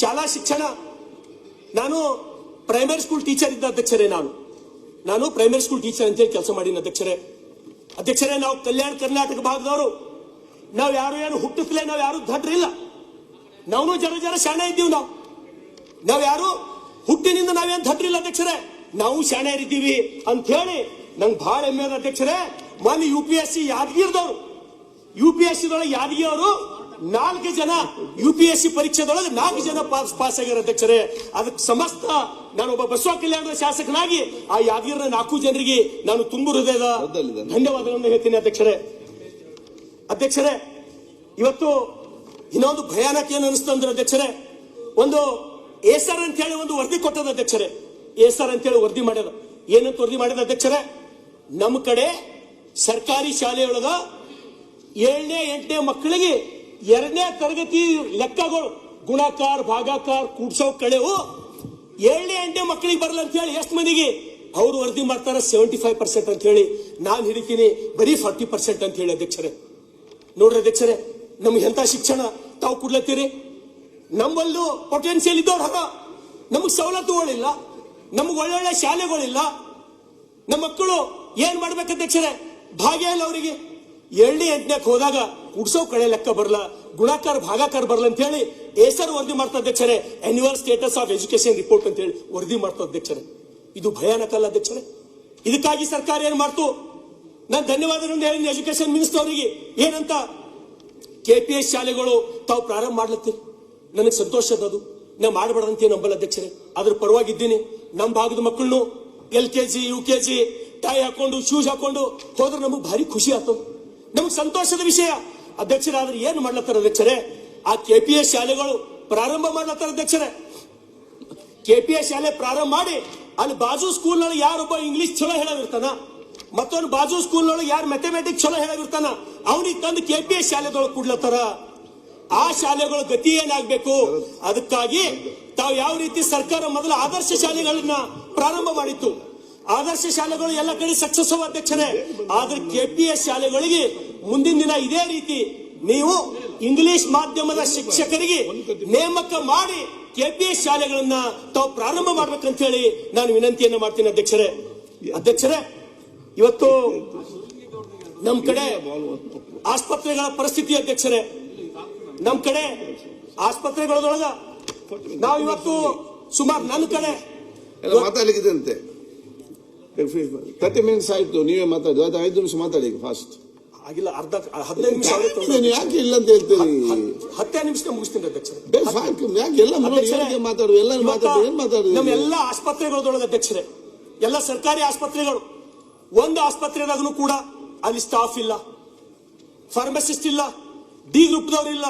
ಶಾಲಾ ಶಿಕ್ಷಣ, ನಾನು ಪ್ರೈಮರಿ ಸ್ಕೂಲ್ ಟೀಚರ್ ಇದ್ದ ಅಧ್ಯಕ್ಷರೇ. ನಾನು ಪ್ರೈಮರಿ ಸ್ಕೂಲ್ ಟೀಚರ್ ಅಂತೇಳಿ ಕೆಲಸ ಮಾಡಿನ ಅಧ್ಯಕ್ಷರೇ. ಅಧ್ಯಕ್ಷರೇ, ನಾವು ಕಲ್ಯಾಣ ಕರ್ನಾಟಕ ಭಾಗದವರು, ನಾವು ಯಾರು ಏನು ಹುಟ್ಟಿಸ್ಲೇ ನಾವು ಯಾರು ದಡ್ರಿಲ್ಲ. ನಾವು ಜರ ಶಾಣೆ ಇದ್ದೀವಿ. ನಾವು ಯಾರು ಹುಟ್ಟಿನಿಂದ ನಾವೇನು ದಡ್ರಿಲ್ಲ ಅಧ್ಯಕ್ಷರೇ, ನಾವು ಶಾಣೆಯರಿದ್ದೀವಿ ಅಂತ ಹೇಳಿ ನಂಗೆ ಬಹಳ ಹೆಮ್ಮೆ ಅದ ಅಧ್ಯಕ್ಷರೇ. ಮೊನ್ನೆ UPSC ಯಾದಗಿರಿದವರು, UPSC ಯಾದಗಿರಿ ಅವರು 4 ಜನ UPSC ಪರೀಕ್ಷೆದೊಳಗೆ 4 ಜನ ಪಾಸ್ ಆಗ್ಯಾರ ಅಧ್ಯಕ್ಷರೇ. ಅದಕ್ಕೆ ಸಮಸ್ತ ನಾನೊಬ್ಬ ಬಸವ ಕಲ್ಯಾಣದ ಶಾಸಕನಾಗಿ ಆ ಯಾದಗಿರಿನ 4 ಜನರಿಗೆ ನಾನು ತುಂಬು ಹೃದಯದ ಧನ್ಯವಾದಗಳನ್ನು ಹೇಳ್ತೀನಿ ಅಧ್ಯಕ್ಷರೇ. ಇವತ್ತು ಇನ್ನೊಂದು ಭಯಾನಕ ಏನು ಅನಿಸ್ತಂದ್ರೆ ಅಧ್ಯಕ್ಷರೇ, ಒಂದು ಏಸರ್ ಅಂತ ಹೇಳಿ ಒಂದು ವರದಿ ಕೊಟ್ಟದ ಅಧ್ಯಕ್ಷರೇ. ಏಸರ್ ಅಂತ ಹೇಳಿ ವರದಿ ಮಾಡ್ಯದ. ಏನಂತ ವರದಿ ಮಾಡಿದ ಅಧ್ಯಕ್ಷರೇ, ನಮ್ಮ ಕಡೆ ಸರ್ಕಾರಿ ಶಾಲೆಯೊಳಗ 7ನೇ 8ನೇ ಮಕ್ಕಳಿಗೆ 2ನೇ ತರಗತಿ ಲೆಕ್ಕಗಳು ಗುಣಾಕಾರ ಭಾಗಾಕಾರ ಕೂಡ್ಸೋ ಕಳೆವು 7ನೇ 8ನೇ ಮಕ್ಕಳಿಗೆ ಬರಲ್ಲ ಅಂತ ಹೇಳಿ ಎಷ್ಟು ಮಂದಿಗೆ ಅವರು ವರದಿ ಮಾಡ್ತಾರ 75% ಅಂತ ಹೇಳಿ. ನಾನು ಹಿಡಿತೀನಿ ಬರೀ 40% ಅಂತ ಹೇಳಿ ಅಧ್ಯಕ್ಷರೇ. ನೋಡ್ರಿ ಅಧ್ಯಕ್ಷರೇ, ನಮ್ಗೆ ಎಂತ ಶಿಕ್ಷಣ ತಾವು ಕೊಡ್ಲತ್ತೀರಿ? ನಮ್ಮಲ್ಲೂ ಪೊಟೆನ್ಶಿಯಲ್ ಇದ್ದವ್ರು ಹರ, ನಮಗ್ ಸವಲತ್ತುಗಳಿಲ್ಲ, ನಮಗ್ ಒಳ್ಳೊಳ್ಳೆ ಶಾಲೆಗಳಿಲ್ಲ. ನಮ್ಮ ಮಕ್ಕಳು ಏನ್ ಮಾಡ್ಬೇಕು ಅಧ್ಯಕ್ಷರೇ? ಭಾಗ್ಯ ಇಲ್ಲ ಅವರಿಗೆ. 7ನೇ 8ನೇಕ್ ಹೋದಾಗ ಕುಡ್ಸೋ ಕಡೆ ಲೆಕ್ಕ ಬರಲ್ಲ, ಗುಣಾಕಾರ ಭಾಗಾಕಾರ ಬರಲ್ಲ ಅಂತ ಹೇಳಿ ಏಸರ್ ವರದಿ ಮಾಡ್ತಾ ಅಧ್ಯಕ್ಷರೇ. Annual status of education report ಅಂತ ಹೇಳಿ ವರದಿ ಮಾಡ್ತಾ ಅಧ್ಯಕ್ಷರೇ. ಇದು ಭಯಾನಕ ಅಲ್ಲ ಅಧ್ಯಕ್ಷರೇ? ಇದಕ್ಕಾಗಿ ಸರ್ಕಾರ ಏನ್ ಮಾಡ್ತು? ನಾನು ಧನ್ಯವಾದಗಳನ್ನು ಹೇಳಿ ಎಜುಕೇಶನ್ ಮಿನಿಸ್ಟರ್ ಅವರಿಗೆ. ಏನಂತ KPS ಶಾಲೆಗಳು ತಾವು ಪ್ರಾರಂಭ ಮಾಡ್ಲತ್ತೀರಿ, ನನಗೆ ಸಂತೋಷ ಅದು. ನಾ ಮಾಡಬಾರ್ದಂತ ನಂಬಲ್ಲ ಅಧ್ಯಕ್ಷರೇ, ಅದ್ರ ಪರವಾಗಿದ್ದೀನಿ. ನಮ್ಮ ಭಾಗದ ಮಕ್ಕಳನ್ನು LKG UKG ಟೈ ಹಾಕೊಂಡು ಶೂಸ್ ಹಾಕೊಂಡು ಹೋದ್ರೆ ನಮಗೆ ಭಾರಿ ಖುಷಿ ಆಯ್ತು, ನಮಗೆ ಸಂತೋಷದ ವಿಷಯ ಅಧ್ಯಕ್ಷರೇ. ಆದ್ರೆ ಏನ್ ಮಾಡ್ಲತ್ತಾರ ಅಧ್ಯಕ್ಷರೇ? ಆ KPS ಶಾಲೆಗಳು ಪ್ರಾರಂಭ ಮಾಡ್ಲತ್ತಾರ ಅಧ್ಯಕ್ಷರೇ. KPS ಶಾಲೆ ಪ್ರಾರಂಭ ಮಾಡಿ ಅಲ್ಲಿ ಬಾಜು ಸ್ಕೂಲ್ನೊಳಗೆ ಯಾರೊಬ್ಬ ಇಂಗ್ಲಿಷ್ ಚಲೋ ಹೇಳೋದಿರ್ತಾನ, ಮತ್ತೊಂದು ಬಾಜು ಸ್ಕೂಲ್ನೊಳಗೆ ಯಾರು ಮ್ಯಾಥಮೆಟಿಕ್ಸ್ ಚಲೋ ಹೇಳೋದಿರ್ತಾನ, ಅವನಿಗೆ ತಂದು KPS ಶಾಲೆದೊಳಗೆ ಕೊಡ್ಲತ್ತಾರ. ಆ ಶಾಲೆಗಳ ಗತಿ ಏನಾಗಬೇಕು? ಅದಕ್ಕಾಗಿ ತಾವು ಯಾವ ರೀತಿ ಸರ್ಕಾರ ಮೊದಲ ಆದರ್ಶ ಶಾಲೆಗಳನ್ನ ಪ್ರಾರಂಭ ಮಾಡಿತ್ತು, ಆದರ್ಶ ಶಾಲೆಗಳು ಎಲ್ಲ ಕಡೆ ಸಕ್ಸಸ್ ಅಧ್ಯಕ್ಷರೇ. ಆದ್ರೆ KPS ಶಾಲೆಗಳಿಗೆ ಮುಂದಿನ ದಿನ ಇದೇ ರೀತಿ ನೀವು ಇಂಗ್ಲಿಷ್ ಮಾಧ್ಯಮದ ಶಿಕ್ಷಕರಿಗೆ ನೇಮಕ ಮಾಡಿ KPS ಶಾಲೆಗಳನ್ನ ತಾವು ಪ್ರಾರಂಭ ಮಾಡ್ಬೇಕಂತ ಹೇಳಿ ನಾನು ವಿನಂತಿಯನ್ನ ಮಾಡ್ತೀನಿ ಅಧ್ಯಕ್ಷರೇ. ಇವತ್ತು ನಮ್ ಕಡೆ ಆಸ್ಪತ್ರೆಗಳ ಪರಿಸ್ಥಿತಿ ಅಧ್ಯಕ್ಷರೇ, ನಮ್ ಕಡೆ ಆಸ್ಪತ್ರೆಗಳೊಳಗ ನಾವು ಇವತ್ತು ಸುಮಾರು ನನ್ನ ಕಡೆ ಮಾತಾಡ್ಲಿಕ್ಕಿದೆ ಅಂತೆ. 30 ಮಿನಿಟ್ಸ್ ಆಯ್ತು, ನೀವೇ ಮಾತಾಡಿ. 5 ನಿಮಿಷ ಮಾತಾಡಿ ಫಾಸ್ಟ್. ಆಗಿಲ್ಲ, 15 ನಿಮಿಷ ಯಾಕೆ ಇಲ್ಲ ಅಂತ ಹೇಳ್ತೀರಿ? 10 ನಿಮಿಷ ಮುಗಿಸ್ತೀನಿ ಅಧ್ಯಕ್ಷರೇ. ಯಾಕೆ ಎಲ್ಲ ಮಾತಾಡುದು? ಎಲ್ಲ ಮಾತಾಡುದು, ಏನ್ ಮಾತಾಡುದು? ನಮ್ಮ ಎಲ್ಲ ಆಸ್ಪತ್ರೆಗಳೊಳಗೆ ಅಧ್ಯಕ್ಷರೇ, ಎಲ್ಲ ಸರ್ಕಾರಿ ಆಸ್ಪತ್ರೆಗಳು, ಒಂದು ಆಸ್ಪತ್ರೆದಾಗೂ ಕೂಡ ಅಲ್ಲಿ ಸ್ಟಾಫ್ ಇಲ್ಲ, ಫಾರ್ಮಸಿಸ್ಟ್ ಇಲ್ಲ, ಡಿ ಗ್ರೂಪ್ದವ್ರು ಇಲ್ಲ,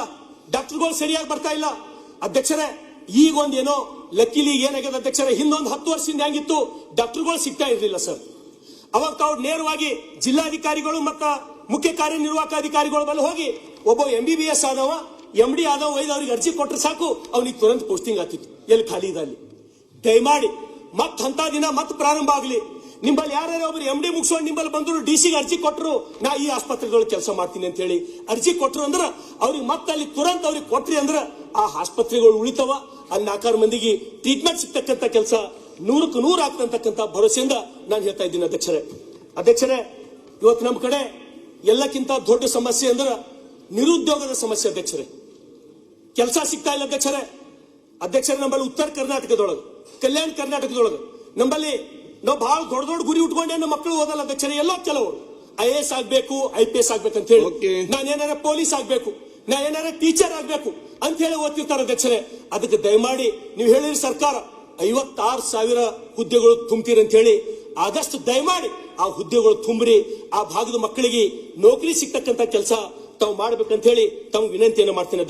ಡಾಕ್ಟರ್ಗಳು ಸರಿಯಾಗಿ ಬರ್ತಾ ಇಲ್ಲ ಅಧ್ಯಕ್ಷರೇ. ಈಗ ಒಂದೇನೋ ಲಕ್ಕಿಲಿ ಏನಾಗ್ಯದ ಅಧ್ಯಕ್ಷರೇ, ಹಿಂದೊಂದು 10 ವರ್ಷದಿಂದ ಹೆಂಗಿತ್ತು, ಡಾಕ್ಟರ್ಗಳು ಸಿಗ್ತಾ ಇರ್ಲಿಲ್ಲ ಸರ್. ಅವಾಗ ತಾವು ನೇರವಾಗಿ ಜಿಲ್ಲಾಧಿಕಾರಿಗಳು ಮತ್ತ ಮುಖ್ಯ ಕಾರ್ಯನಿರ್ವಾಹಕ ಅಧಿಕಾರಿಗಳು ಬಲ್ಲಿ ಹೋಗಿ ಒಬ್ಬ MBBS ಆದವ MD ಆದವ ಒಯ್ದು ಅವ್ರಿಗೆ ಅರ್ಜಿ ಕೊಟ್ಟರೆ ಸಾಕು, ಅವನಿಗೆ ತುರಂತ ಪೋಸ್ಟಿಂಗ್ ಆಗ್ತಿತ್ತು ಎಲ್ಲಿ ಖಾಲಿ ಇದೆ ಅಲ್ಲಿ. ದಯಮಾಡಿ ಮತ್ ಅಂತ ದಿನ ಮತ್ತೆ ಪ್ರಾರಂಭ ಆಗಲಿ. ನಿಮ್ಮಲ್ಲಿ ಯಾರ್ಯಾರು ಒಬ್ರು MD ಮುಗಿಸ್ಕೊಂಡು ನಿಮ್ಮಲ್ಲಿ ಬಂದ್ರು DC ಅರ್ಜಿ ಕೊಟ್ಟರು, ನಾ ಈ ಆಸ್ಪತ್ರೆಗಳು ಕೆಲಸ ಮಾಡ್ತೀನಿ ಅಂತ ಹೇಳಿ ಅರ್ಜಿ ಕೊಟ್ಟರು ಅಂದ್ರೆ ಅವ್ರಿಗೆ ಮತ್ತೆ ಅಲ್ಲಿ ತುರಂತ ಅವ್ರಿಗೆ ಕೊಟ್ರಿ ಅಂದ್ರೆ ಆ ಆಸ್ಪತ್ರೆಗಳು ಉಳಿತವ, ಅಲ್ಲಿ 4 ಮಂದಿಗೆ ಟ್ರೀಟ್ಮೆಂಟ್ ಸಿಗ್ತಕ್ಕಂಥ ಕೆಲಸ 100ಕ್ಕೆ 100 ಆಗ್ತಕ್ಕಂಥ ಭರವಸೆಯಿಂದ ನಾನು ಹೇಳ್ತಾ ಇದ್ದೀನಿ ಅಧ್ಯಕ್ಷರೇ. ಇವತ್ತು ನಮ್ಮ ಕಡೆ ಎಲ್ಲಕ್ಕಿಂತ ದೊಡ್ಡ ಸಮಸ್ಯೆ ಅಂದ್ರೆ ನಿರುದ್ಯೋಗದ ಸಮಸ್ಯೆ ಅಧ್ಯಕ್ಷರೇ. ಕೆಲಸ ಸಿಗ್ತಾ ಇಲ್ಲ ಅಧ್ಯಕ್ಷರೇ. ನಮ್ಮಲ್ಲಿ ಉತ್ತರ ಕರ್ನಾಟಕದೊಳಗೆ, ಕಲ್ಯಾಣ ಕರ್ನಾಟಕದೊಳಗೆ ನಮ್ಮಲ್ಲಿ ನಾವು ಬಹಳ ದೊಡ್ಡ ಗುರಿ ಉಟ್ಕೊಂಡೆ ನಮ್ಮ ಮಕ್ಕಳು ಓದಲ್ಲ ಅಧ್ಯಕ್ಷರೇ. ಎಲ್ಲೋ ಕೆಲವರು IAS ಆಗ್ಬೇಕು, IPS ಆಗ್ಬೇಕಂತ ಹೇಳಿ, ನಾನೇನಾರ ಪೊಲೀಸ್ ಆಗ್ಬೇಕು, ನಾ ಏನಾರ ಟೀಚರ್ ಆಗ್ಬೇಕು ಅಂತ ಹೇಳಿ ಓದ್ತಿರ್ತಾರೆ ಅಧ್ಯಕ್ಷರೇ. ಅದಕ್ಕೆ ದಯಮಾಡಿ ನೀವು ಹೇಳಿರಿ ಸರ್ಕಾರ 56,000 ಹುದ್ದೆಗಳು ತುಂಬ್ತೀರಿ ಅಂತ ಹೇಳಿ, ಆದಷ್ಟು ದಯಮಾಡಿ ಆ ಹುದ್ದೆಗಳು ತುಂಬ್ರಿ, ಆ ಭಾಗದ ಮಕ್ಕಳಿಗೆ ನೌಕರಿ ಸಿಗ್ತಕ್ಕಂಥ ಕೆಲಸ ತಾವು ಮಾಡ್ಬೇಕಂತ ಹೇಳಿ ತಾವು ವಿನಂತಿಯನ್ನು ಮಾಡ್ತೇನೆ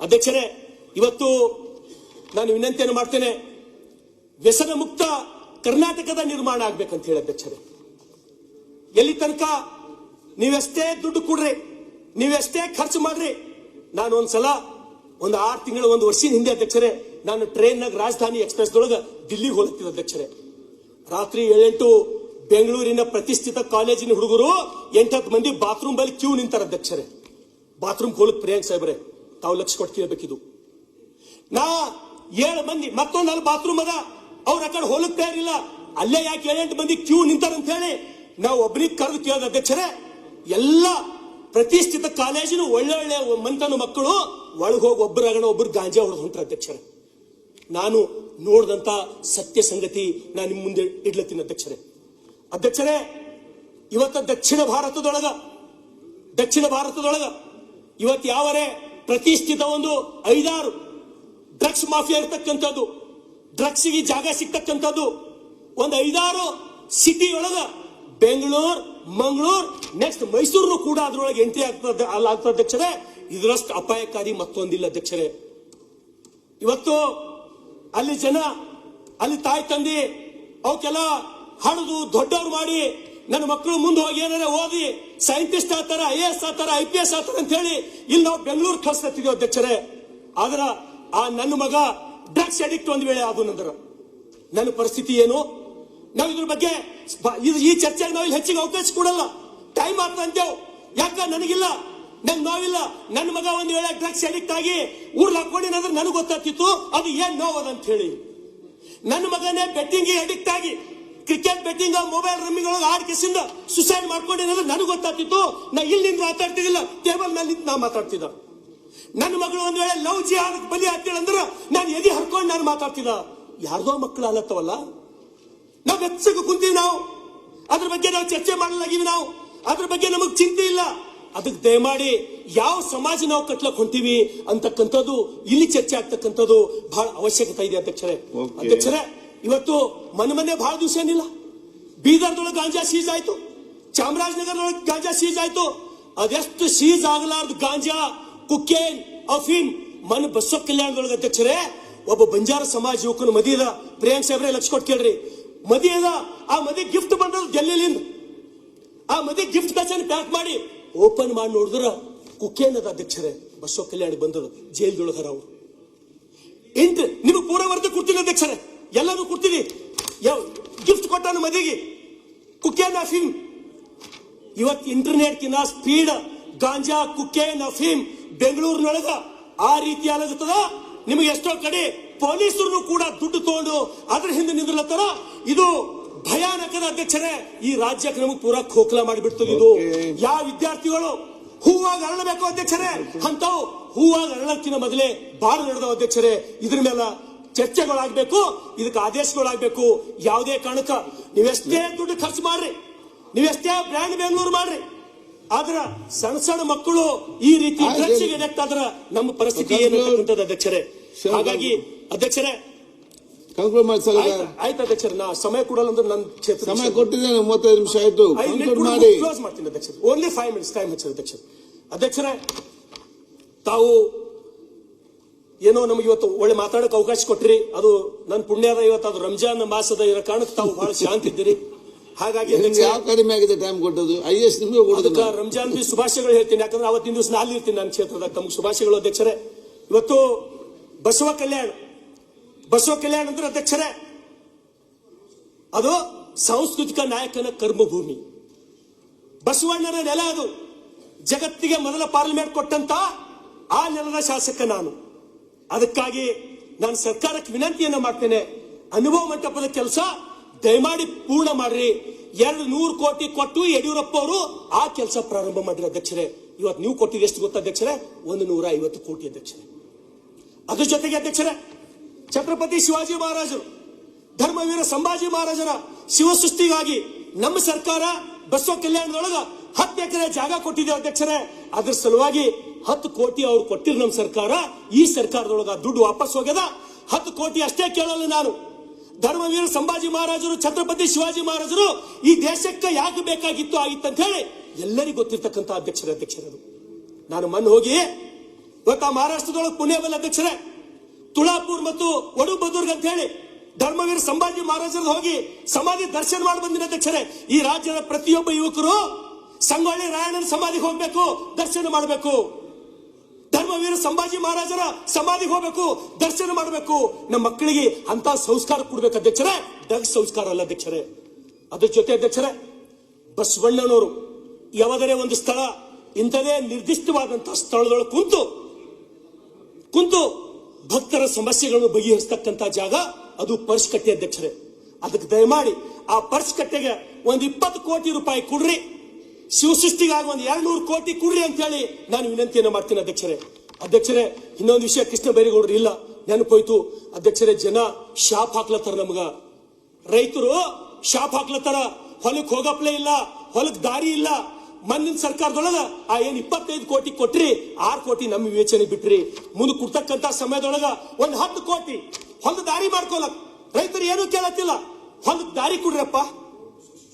ಅಧ್ಯಕ್ಷರೇ. ಇವತ್ತು ನಾನು ವಿನಂತಿಯನ್ನು ಮಾಡ್ತೇನೆ, ವ್ಯಸನ ಮುಕ್ತ ಕರ್ನಾಟಕದ ನಿರ್ಮಾಣ ಆಗ್ಬೇಕಂತ ಹೇಳಿ ಅಧ್ಯಕ್ಷರೇ. ಎಲ್ಲಿ ತನಕ ನೀವೆಷ್ಟೇ ದುಡ್ಡು ಕೊಡ್ರಿ, ನೀವೆಷ್ಟೇ ಖರ್ಚು ಮಾಡ್ರಿ, ನಾನು ಒಂದ್ಸಲ ಒಂದು 6 ತಿಂಗಳು 1 ವರ್ಷದ ಹಿಂದೆ ಅಧ್ಯಕ್ಷರೇ, ನಾನು ಟ್ರೈನ್ನಾಗ ರಾಜಧಾನಿ ಎಕ್ಸ್ಪ್ರೆಸ್ದೊಳಗೆ ದಿಲ್ಲಿಗೆ ಹೋಗ್ತಿದ್ದೆ ಅಧ್ಯಕ್ಷರೇ. ರಾತ್ರಿ 7-8 ಬೆಂಗಳೂರಿನ ಪ್ರತಿಷ್ಠಿತ ಕಾಲೇಜಿನ ಹುಡುಗರು 8-10 ಮಂದಿ ಬಾತ್ರೂಮ್ ಬಳಿ ಕ್ಯೂ ನಿಂತಾರ ಅಧ್ಯಕ್ಷರೇ. ಬಾತ್ರೂಮ್ ಹೋಲಕ್ ಪ್ರಿಯಾಂಕ್ ಸಾಹೇಬ್ರೆ ತಾವು ಲಕ್ಷ ಕೊಟ್ಟು ಕೇಳಬೇಕಿದು. ನಾ 7 ಮಂದಿ ಮತ್ತೊಂದು ಅಲ್ಲಿ ಬಾತ್ರೂಮ್ ಅದ, ಅವ್ರ ಆ ಕಡೆ ಹೋಲಕ್ ತಯಾರಿಲ್ಲ, ಅಲ್ಲೇ ಯಾಕೆ 7-8 ಮಂದಿ ಕ್ಯೂ ನಿಂತಾರಂತ ಹೇಳಿ ನಾವು ಒಬ್ಬರಿಗೆ ಕರೆದು ಕೇಳಿದ ಅಧ್ಯಕ್ಷರೇ, ಎಲ್ಲ ಪ್ರತಿಷ್ಠಿತ ಕಾಲೇಜಿನ ಒಳ್ಳೊಳ್ಳೆ ಮಂತನ ಮಕ್ಕಳು ಒಳಗೆ ಹೋಗಿ ಒಬ್ಬರಾಗಣ ಒಬ್ಬರು ಗಾಂಜಾ ಹೊಡೆದು ಹೊಂಟ್ರ ಅಧ್ಯಕ್ಷರೇ. ನಾನು ನೋಡಿದಂತ ಸತ್ಯ ಸಂಗತಿ ನಾನು ನಿಮ್ಮ ಮುಂದೆ ಇಡ್ಲತ್ತೀನಿ ಅಧ್ಯಕ್ಷರೇ. ಇವತ್ತ ದಕ್ಷಿಣ ಭಾರತದೊಳಗ ಇವತ್ತು ಯಾವರೇ ಪ್ರತಿಷ್ಠಿತ ಒಂದು 5-6 ಡ್ರಗ್ಸ್ ಮಾಫಿಯಾ ಇರ್ತಕ್ಕಂಥದ್ದು, ಡ್ರಗ್ಸ್ಗೆ ಜಾಗ ಸಿಗ್ತಕ್ಕಂಥದ್ದು ಒಂದು 5-6 ಸಿಟಿ ಒಳಗ ಬೆಂಗಳೂರು, ಮಂಗಳೂರು, ನೆಕ್ಸ್ಟ್ ಮೈಸೂರು ಕೂಡ ಅದರೊಳಗೆ ಎಂಟ್ರಿ ಆಗ್ತದೆ ಅಧ್ಯಕ್ಷರೇ. ಇದರಷ್ಟು ಅಪಾಯಕಾರಿ ಮತ್ತೊಂದಿಲ್ಲ ಅಧ್ಯಕ್ಷರೇ. ಇವತ್ತು ಅಲ್ಲಿ ಜನ, ಅಲ್ಲಿ ತಾಯಿ ತಂದೆ ಅವಕ್ಕೆಲ್ಲ ಹಣದು ದೊಡ್ಡವ್ರು ಮಾಡಿ ನನ್ನ ಮಕ್ಕಳು ಮುಂದೆ ಹೋಗಿ ಏನಾರ ಓದಿ ಸೈಂಟಿಸ್ಟ್ ಆಗ್ತಾರ, IAS ಆಗ್ತಾರ, IPS ಆಗ್ತಾರ ಅಂತ ಹೇಳಿ ಇಲ್ಲಿ ನಾವು ಬೆಂಗಳೂರು ಕಳಿಸ್ತೀವಿ ಅಧ್ಯಕ್ಷರೇ. ಆದ್ರ ಆ ನನ್ನ ಮಗ ಡ್ರಗ್ಸ್ ಅಡಿಕ್ಟ್ ಒಂದ್ ವೇಳೆ ಆದ ನಂತರ ನನ್ನ ಪರಿಸ್ಥಿತಿ ಏನು? ನಾವು ಇದ್ರ ಬಗ್ಗೆ ಈ ಚರ್ಚೆಗೆ ನಾವು ಹೆಚ್ಚಿಗೆ ಅವಕಾಶ ಕೊಡಲ್ಲ. ಟೈಮ್ ಆಗ್ತದೆ ಅಂತೇವ್. ಯಾಕ ನನಗಿಲ್ಲ, ನಂಗೆ ನೋವಿಲ್ಲ. ನನ್ನ ಮಗ ಒಂದ್ ವೇಳೆ ಡ್ರಗ್ಸ್ ಅಡಿಕ್ಟ್ ಆಗಿ ಊರ್ಲ್ ಹಾಕೊಂಡಿನಾದ್ರೆ ನನಗೆ ಗೊತ್ತಾಗ್ತಿತ್ತು ಅದು ಏನ್ ನೋವದ ಅಂತ ಹೇಳಿ. ನನ್ನ ಮಗನೇ ಬೆಟ್ಟಿಂಗ್ ಅಡಿಕ್ಟ್ ಆಗಿ ಕ್ರಿಕೆಟ್ ಬೆಟ್ಟಿಂಗ್ ಮೊಬೈಲ್ ರಮ್ಮಿಗಳೊಳಗೆ ಆಡ್ಕಿಸಿಂದ ಸುಸೈಡ್ ಮಾಡ್ಕೊಂಡಿರೋದು ನನಗೆ ಗೊತ್ತಾಗ್ತಿತ್ತು. ನಾ ಇಲ್ಲಿ ನಿಂತು ಮಾತಾಡ್ತಿದ್ದಿಲ್ಲ, ಟೇಬಲ್ ಮೇಲೆ ನಿಂತು ನಾ ಮಾತಾಡ್ತಿದ್ದ. ನನ್ನ ಮಗಳು ಒಂದ್ ವೇಳೆ ಲವ್ ಜಿಹಾದ್ ಬಲಿ ಆಗ್ತೇಳ ಅಂದ್ರೆ ನಾನು ಎದಿ ಹರ್ಕೊಂಡು ನಾನು ಮಾತಾಡ್ತಿದ್ದ. ಯಾರ್ದೋ ಮಕ್ಕಳು ಅಲ್ಲತ್ತವಲ್ಲ, ನಾವು ಬೆಚ್ಚಗೆ ಕುಂತೀವಿ, ನಾವು ಅದ್ರ ಬಗ್ಗೆ ನಾವು ಚರ್ಚೆ ಮಾಡಲಾಗಿವಿ, ನಾವು ಅದ್ರ ಬಗ್ಗೆ ನಮಗ್ ಚಿಂತೆ ಇಲ್ಲ. ಅದಕ್ಕೆ ದಯಮಾಡಿ ಯಾವ ಸಮಾಜ ನಾವು ಕಟ್ಲಕ್ ಹೊಂತೀವಿ ಅಂತಕ್ಕಂಥದ್ದು ಇಲ್ಲಿ ಚರ್ಚೆ ಆಗ್ತಕ್ಕಂಥದ್ದು ಬಹಳ ಅವಶ್ಯಕತೆ ಇದೆ ಅಧ್ಯಕ್ಷರೇ. ಇವತ್ತು ಮೊನ್ನೆ ಬಹಳ ದಿವಸ ಏನಿಲ್ಲ, ಬೀದರ್ದೊಳಗೆ ಗಾಂಜಾ ಸೀಜ್ ಆಯ್ತು, ಚಾಮರಾಜನಗರದೊಳಗೆ ಗಾಂಜಾ ಸೀಜ್ ಆಯ್ತು. ಅದೆಷ್ಟು ಸೀಜ್ ಆಗಲಾರ್ದು ಗಾಂಜಾ, ಕುಕೇನ್, ಅಫೀಮ್ ಮನೆ ಬಸವ ಕಲ್ಯಾಣದೊಳಗೆ ಅಧ್ಯಕ್ಷರೇ ಒಬ್ಬ ಬಂಜಾರ ಸಮಾಜ ಯುವಕನ ಮದಿ ಅದ. ಪ್ರಿಯಾಂಕ್ ಸಾಹೇಬ್ರೆ ಲಕ್ಷ ಕೊಟ್ಟು ಕೇಳ್ರಿ, ಮದಿ ಅದ. ಆ ಮದಿ ಗಿಫ್ಟ್ ಬಂದದ್ದು ಡೆಲ್ಲಿಲಿಂದ. ಆ ಮದಿ ಗಿಫ್ಟ್ ಕಚನ್ ಪ್ಯಾಕ್ ಮಾಡಿ ಓಪನ್ ಮಾಡಿ ನೋಡಿದ್ರ ಕುಕೇನ್ ಅದ ಅಧ್ಯಕ್ಷರೇ. ಬಸವ ಕಲ್ಯಾಣ ಬಂದದ್ದು ಜೈಲ್ದೊಳಗರ ಅವರು. ನಿಮಗೆ ಪೂರ ವರ್ಗ ಕೊಡ್ತೀನಿ ಅಧ್ಯಕ್ಷರೇ, ಎಲ್ಲರೂ ಕೊಡ್ತೀನಿ. ಯಾವ ಗಿಫ್ಟ್ ಕೊಟ್ಟಾನ ಮದಿಗೆ ಕುಕೇನ್, ಅಫೀಮ್. ಇವತ್ತು ಇಂಟರ್ನೆಟ್ ಕಿನ್ನ ಸ್ಪೀಡ್ ಗಾಂಜಾ, ಕುಕೇನ್, ಅಫೀಮ್ ಬೆಂಗಳೂರಿನೊಳಗ ಆ ರೀತಿ ಆಗತ್ತದ. ನಿಮಗೆ ಎಷ್ಟೋ ಕಡೆ ಪೊಲೀಸರು ಕೂಡ ದುಡ್ಡು ತಗೊಂಡು ಅದ್ರ ಹಿಂದೆ ನಿಂದಿರ್ಲತ್ತಾರ. ಇದು ಭಯಾನಕದ ಅಧ್ಯಕ್ಷರೇ. ಈ ರಾಜ್ಯಕ್ಕೆ ನಮಗೆ ಪೂರಾ ಖೋಖಲ ಮಾಡಿಬಿಡ್ತದೆ ಇದು. ಯಾವ ವಿದ್ಯಾರ್ಥಿಗಳು ಹೂವಾಗಿ ಅರಳಬೇಕು ಅಧ್ಯಕ್ಷರೇ, ಅಂತವು ಹೂವಾಗಿ ಅರಳಕ್ಕಿನ ಮೊದಲೇ ಬಾಳ ನಡೆದವ ಅಧ್ಯಕ್ಷರೇ. ಇದ್ರ ಮೇಲೆ ಚರ್ಚೆಗಳಾಗಬೇಕು, ಇದಕ್ಕೆ ಆದೇಶಗಳಾಗಬೇಕು. ಯಾವುದೇ ಕಾರಣಕ್ಕ ನೀವೆಷ್ಟೇ ದುಡ್ಡು ಖರ್ಚು ಮಾಡ್ರಿ, ನೀವೆಷ್ಟೇ ಬ್ರ್ಯಾಂಡ್ ಬೆಂಗಳೂರು ಮಾಡ್ರಿ, ಆದ್ರ ಸಣ್ಣ ಮಕ್ಕಳು ಈ ರೀತಿ ಡ್ರಗ್ಸ್ಗೆ ಅಡಿಕ್ಟ್ ಆದ್ರ ನಮ್ಮ ಪರಿಸ್ಥಿತಿ ಏನು ಅಧ್ಯಕ್ಷರೇ. ಹಾಗಾಗಿ ಅಧ್ಯಕ್ಷರೇ ಆಯ್ತು ಅಧ್ಯಕ್ಷರೇ, ನಾ ಸಮಯ ಕೊಡಲ್ಲ ಅಂದ್ರೆ ನನ್ನ ಕ್ಷೇತ್ರ ಸಮಯ ಕೊಟ್ಟಿದ್ದೇನೆ, 35 ನಿಮಿಷ ಆಯ್ತು. ಮಾಡಿ ಕ್ಲೋಸ್ ಮಾಡ್ತೀನಿ ಅಧ್ಯಕ್ಷರೇ. ಓನ್ಲಿ 5 minutes ಟೈಮ್ ಹಚ್ಚಿದೆ ಅಧ್ಯಕ್ಷರೇ. ತಾವು ಏನೋ ನಮ್ಗೆ ಇವತ್ತು ಒಳ್ಳೆ ಮಾತಾಡಕ್ಕೆ ಅವಕಾಶ ಕೊಟ್ರಿ, ಅದು ನನ್ನ ಪುಣ್ಯದ. ಇವತ್ತು ಅದು ರಂಜಾನ್ ಮಾಸದ ಇರೋ ಕಾರಣಕ್ಕೆ ತಾವು ಬಹಳ ಶಾಂತ ಇದ್ದೀರಿ. ಹಾಗಾಗಿ ಯಾವ ಕಡಿಮೆ ಆಗಿದೆ ಟೈಮ್ ಕೊಟ್ಟದ್ದು? IAS ನಿಮಗೆ ಅದಕ್ಕೆ ರಂಜಾನ್ ಶುಭಾಶಯಗಳು ಹೇಳ್ತೀನಿ. ಯಾಕಂದ್ರೆ ಅವತ್ತಿನ ದಿವಸ ನಾನು ಇರ್ತೀನಿ ನನ್ನ ಕ್ಷೇತ್ರದಾಗ. ತಮ್ಗೆ ಶುಭಾಶಯಗಳು ಅಧ್ಯಕ್ಷರೇ. ಇವತ್ತು ಬಸವ ಕಲ್ಯಾಣ ಅಂದ್ರೆ ಅಧ್ಯಕ್ಷರೇ ಅದು ಸಾಂಸ್ಕೃತಿಕ ನಾಯಕನ ಕರ್ಮಭೂಮಿ. ಬಸವಣ್ಣನ ನೆಲ ಅದು. ಜಗತ್ತಿಗೆ ಮೊದಲ ಪಾರ್ಲಿಮೆಂಟ್ ಕೊಟ್ಟಂತ ಆ ನೆಲದ ಶಾಸಕ ನಾನು. ಅದಕ್ಕಾಗಿ ನಾನು ಸರ್ಕಾರಕ್ಕೆ ವಿನಂತಿಯನ್ನ ಮಾಡ್ತೇನೆ, ಅನುಭವ ಮಂಟಪದ ಕೆಲಸ ದಯಮಾಡಿ ಪೂರ್ಣ ಮಾಡ್ರಿ. 200 ಕೋಟಿ ಕೊಟ್ಟು ಯಡಿಯೂರಪ್ಪ ಅವರು ಆ ಕೆಲಸ ಪ್ರಾರಂಭ ಮಾಡಿರಿ ಅಧ್ಯಕ್ಷರೇ. ಇವತ್ತು ನೀವು ಕೊಟ್ಟಿದ್ದು ಎಷ್ಟು ಗೊತ್ತ ಅಧ್ಯಕ್ಷರೇ? 150 ಕೋಟಿ ಅಧ್ಯಕ್ಷರೇ. ಅದ್ರ ಜೊತೆಗೆ ಅಧ್ಯಕ್ಷರೇ, ಛತ್ರಪತಿ ಶಿವಾಜಿ ಮಹಾರಾಜರು, ಧರ್ಮವೀರ ಸಂಭಾಜಿ ಮಹಾರಾಜರ ಶಿವಸೃಷ್ಟಿಗಾಗಿ ನಮ್ಮ ಸರ್ಕಾರ ಬಸವ ಕಲ್ಯಾಣದೊಳಗ 10 ಎಕರೆ ಜಾಗ ಕೊಟ್ಟಿದೆ ಅಧ್ಯಕ್ಷರೇ. ಅದ್ರ ಸಲುವಾಗಿ 10 ಕೋಟಿ ಅವ್ರು ಕೊಟ್ಟಿರು ನಮ್ಮ ಸರ್ಕಾರ. ಈ ಸರ್ಕಾರದೊಳಗ ದುಡ್ಡು ವಾಪಸ್ ಹೋಗ್ಯದ. 10 ಕೋಟಿ ಅಷ್ಟೇ ಕೇಳಲ್ಲ ನಾನು. ಧರ್ಮವೀರ ಸಂಭಾಜಿ ಮಹಾರಾಜರು, ಛತ್ರಪತಿ ಶಿವಾಜಿ ಮಹಾರಾಜರು ಈ ದೇಶಕ್ಕೆ ಯಾಕೆ ಬೇಕಾಗಿತ್ತು ಆಗಿತ್ತು ಅಂತ ಹೇಳಿ ಎಲ್ಲರಿಗೂ ಗೊತ್ತಿರ್ತಕ್ಕಂಥ ಅಧ್ಯಕ್ಷರದು. ನಾನು ಮೊನ್ನೆ ಹೋಗಿ ಇವತ್ತು ಮಹಾರಾಷ್ಟ್ರದೊಳಗೆ ಪುಣ್ಯಬಲ್ ಅಧ್ಯಕ್ಷರೇ, ತುಳಾಪುರ್ ಮತ್ತು ವಡುಬದುರ್ಗ್ ಅಂತ ಹೇಳಿ ಧರ್ಮವೀರ ಸಂಭಾಜಿ ಮಹಾರಾಜರು ಹೋಗಿ ಸಮಾಧಿ ದರ್ಶನ ಮಾಡಿ ಬಂದಿನ ಅಧ್ಯಕ್ಷರೇ. ಈ ರಾಜ್ಯದ ಪ್ರತಿಯೊಬ್ಬ ಯುವಕರು ಸಂಗೊಳ್ಳಿ ರಾಯಣ್ಣನ ಸಮಾಧಿಗೆ ಹೋಗ್ಬೇಕು, ದರ್ಶನ ಮಾಡಬೇಕು. ಧರ್ಮವೀರ ಸಂಭಾಜಿ ಮಹಾರಾಜರ ಸಮಾಧಿಗೆ ಹೋಗ್ಬೇಕು, ದರ್ಶನ ಮಾಡಬೇಕು. ನಮ್ಮ ಮಕ್ಕಳಿಗೆ ಅಂತ ಸಂಸ್ಕಾರ ಕೊಡ್ಬೇಕು ಅಧ್ಯಕ್ಷರೇ, ಡ್ರಗ್ಸ್ ಸಂಸ್ಕಾರ ಅಲ್ಲ ಅಧ್ಯಕ್ಷರೇ. ಅದ್ರ ಜೊತೆ ಅಧ್ಯಕ್ಷರೇ, ಬಸವಣ್ಣನವರು ಯಾವುದರೇ ಒಂದು ಸ್ಥಳ ಇಂಥದೇ ನಿರ್ದಿಷ್ಟವಾದಂತಹ ಸ್ಥಳದೊಳಗೆ ಕುಂತು ಭಕ್ತರ ಸಮಸ್ಯೆಗಳನ್ನು ಬಗೆಹರಿಸತಕ್ಕಂತ ಜಾಗ ಅದು ಪರ್ಸ್ ಕಟ್ಟೆ ಅಧ್ಯಕ್ಷರೇ. ಅದಕ್ಕೆ ದಯಮಾಡಿ ಆ ಪರ್ಸ್ ಕಟ್ಟೆಗೆ ಒಂದ್ 20 ಕೋಟಿ ರೂಪಾಯಿ ಕೊಡ್ರಿ, ಶಿವಸೃಷ್ಟಿಗಾಗಿ ಒಂದ್ 200 ಕೋಟಿ ಕೊಡ್ರಿ ಅಂತ ಹೇಳಿ ನಾನು ವಿನಂತಿಯನ್ನ ಮಾಡ್ತೀನಿ ಅಧ್ಯಕ್ಷರೇ. ಇನ್ನೊಂದು ವಿಷಯ, ಕೃಷ್ಣ ಬೈರೇಗೌಡರು ಇಲ್ಲ, ನೆನಪೋಯ್ತು ಅಧ್ಯಕ್ಷರೇ. ಜನ ಶಾಪ್ ಹಾಕ್ಲತ್ತಾರ, ನಮಗ ರೈತರು ಶಾಪ್ ಹಾಕ್ಲತ್ತಾರ. ಹೊಲಕ್ ಹೋಗಪ್ಲೇ ಇಲ್ಲ, ಹೊಲಕ್ ದಾರಿ ಇಲ್ಲ. ಮಣ್ಣಿನ ಸರ್ಕಾರದೊಳಗ ಆ 25 ಕೋಟಿ ಕೊಟ್ರಿ, 6 ಕೋಟಿ ನಮ್ಮ ವಿವೇಚನೆ ಬಿಟ್ರಿ. ಮುಂದೆ ಕೊಡ್ತಕ್ಕಂತ ಸಮಯದೊಳಗ ಒಂದ್ 10 ಕೋಟಿ ಹೊಲದ ದಾರಿ ಮಾಡ್ಕೊಳಕ್ ರೈತರು ಏನು ಕೇಳತ್ತಿಲ್ಲ. ಹೊಲದ ದಾರಿ ಕೊಡ್ರಪ್ಪ,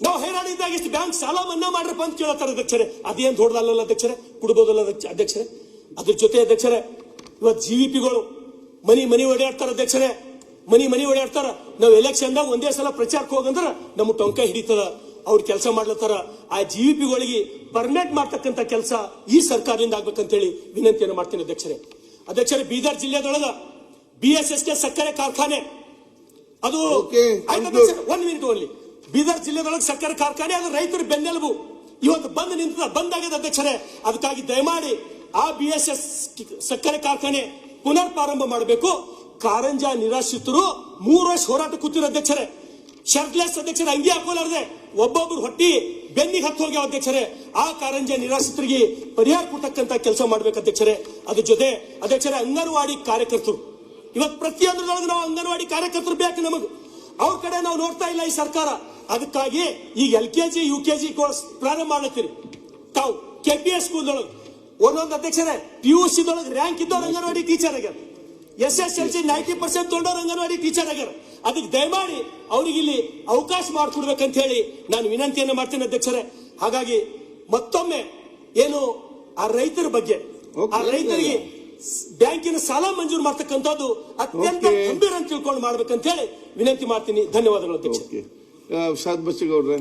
ನಾವು ಹೈರಾಣಿದ್ದಾಗ ಇಷ್ಟು ಬ್ಯಾಂಕ್ ಸಾಲ ಮನ್ನಾ ಮಾಡ್ರಪ್ಪ ಅಂತ ಕೇಳತ್ತಾರ ಅಧ್ಯಕ್ಷರೇ. ಅದೇನ್ ದೊಡ್ಡದಲ್ಲ ಅಧ್ಯಕ್ಷರೇ, ಕೊಡ್ಬೋದಲ್ಲ ಅಧ್ಯಕ್ಷರೇ. ಅದ್ರ ಜೊತೆ ಅಧ್ಯಕ್ಷರೇ, ಇವತ್ತು GVPಗಳು ಮನಿ ಓಡಾಡ್ತಾರ ಅಧ್ಯಕ್ಷರೇ, ಮನಿ ಓಡಾಡ್ತಾರ. ನಾವು ಎಲೆಕ್ಷನ್ದಾಗ ಒಂದೇ ಸಲ ಪ್ರಚಾರಕ್ಕೆ ಹೋಗಂದ್ರ ನಮ್ಮ ಟೊಂಕ ಹಿಡಿತದ. ಅವ್ರು ಕೆಲಸ ಮಾಡ್ಲತ್ತಾರ. ಆ GVPಗಳಿಗೆ ಪರ್ಮನೆಂಟ್ ಮಾಡ್ತಕ್ಕಂಥ ಕೆಲಸ ಈ ಸರ್ಕಾರದಿಂದ ಆಗ್ಬೇಕಂತೇಳಿ ವಿನಂತಿಯನ್ನು ಮಾಡ್ತೀನಿ ಅಧ್ಯಕ್ಷರೇ. ಬೀದರ್ ಜಿಲ್ಲೆದೊಳಗ BSSK ಸಕ್ಕರೆ ಕಾರ್ಖಾನೆ ಅದು 1 ಮಿನಿಟ್ ಓನ್ಲಿ. ಬೀದರ್ ಜಿಲ್ಲೆದೊಳಗೆ ಸಕ್ಕರೆ ಕಾರ್ಖಾನೆ ಅದು ರೈತರ ಬೆನ್ನೆಲುಬು. ಇವತ್ತು ಬಂದ್ ಆಗಿದೆ ಅಧ್ಯಕ್ಷರೇ. ಅದಕ್ಕಾಗಿ ದಯಮಾಡಿ ಆ BSS ಸಕ್ಕರೆ ಕಾರ್ಖಾನೆ ಪುನರ್ ಪ್ರಾರಂಭ ಮಾಡಬೇಕು. ಕಾರಂಜ ನಿರಾಶ್ರಿತರು 3 ವರ್ಷ ಹೋರಾಟ ಕೂತಿರೋ ಅಧ್ಯಕ್ಷರೇ, ಶರ್ಟ್ಲೆಸ್ ಅಧ್ಯಕ್ಷರೇ, ಅಂಗಿ ಹಾಕೋಲಾರ್ದೆ ಒಬ್ಬೊಬ್ರು ಹೊಟ್ಟಿ ಬೆನ್ನಿಗೆ ಹತ್ತು ಹೋಗ್ಯಾವ ಅಧ್ಯಕ್ಷರೇ. ಆ ಕಾರಂಜ ನಿರಾಶ್ರಿತರಿಗೆ ಪರಿಹಾರ ಕೊಟ್ಟಕ್ಕಂತ ಕೆಲಸ ಮಾಡ್ಬೇಕು ಅಧ್ಯಕ್ಷರೇ. ಅದ್ರ ಜೊತೆ ಅಧ್ಯಕ್ಷರೇ, ಅಂಗನವಾಡಿ ಕಾರ್ಯಕರ್ತರು ಇವತ್ತು ಪ್ರತಿಯೊಂದರೊಳಗೆ ನಾವು ಅಂಗನವಾಡಿ ಕಾರ್ಯಕರ್ತರು ಬೇಕು ನಮಗ್. ಅವ್ರ ಕಡೆ ನಾವು ನೋಡ್ತಾ ಇಲ್ಲ ಈ ಸರ್ಕಾರ. ಅದಕ್ಕಾಗಿ ಈಗ LKG UKG ಕೋರ್ಸ್ ಪ್ರಾರಂಭ ಮಾಡತ್ತೀರಿ ತಾವು. KPS ಸ್ಕೂಲ್ದೊಳಗೆ ಒಂದೊಂದು ಅಧ್ಯಕ್ಷರೇ PUC ದೊಳಗೆ ರ್ಯಾಂಕ್ ಇದ್ದವ್ರು ಅಂಗನವಾಡಿ ಟೀಚರ್ ಆಗ್ಯಾರ. SSLC 90% ತೊಗೊಂಡವ್ರು ಅಂಗನವಾಡಿ ಟೀಚರ್ ಆಗ್ಯಾರ. ಅದಕ್ಕೆ ದಯಮಾಡಿ ಅವ್ರಿಗೆ ಇಲ್ಲಿ ಅವಕಾಶ ಮಾಡಿಕೊಡ್ಬೇಕಂತ ಹೇಳಿ ನಾನು ವಿನಂತಿಯನ್ನು ಮಾಡ್ತೇನೆ ಅಧ್ಯಕ್ಷರೇ. ಹಾಗಾಗಿ ಮತ್ತೊಮ್ಮೆ ಏನು ಆ ರೈತರ ಬಗ್ಗೆ, ಆ ರೈತರಿಗೆ ಬ್ಯಾಂಕಿನ ಸಾಲ ಮಂಜೂರು ಮಾಡ್ತಕ್ಕಂಥದ್ದು ಅತ್ಯಂತ ಗಂಭೀರ ಅಂತ ತಿಳ್ಕೊಂಡು ಮಾಡ್ಬೇಕಂತ ಹೇಳಿ ವಿನಂತಿ ಮಾಡ್ತೀನಿ. ಧನ್ಯವಾದಗಳು ಅಧ್ಯಕ್ಷ. ಶಾದ್ ಬಚ್ಚಿಗೌಡ್ರೆ.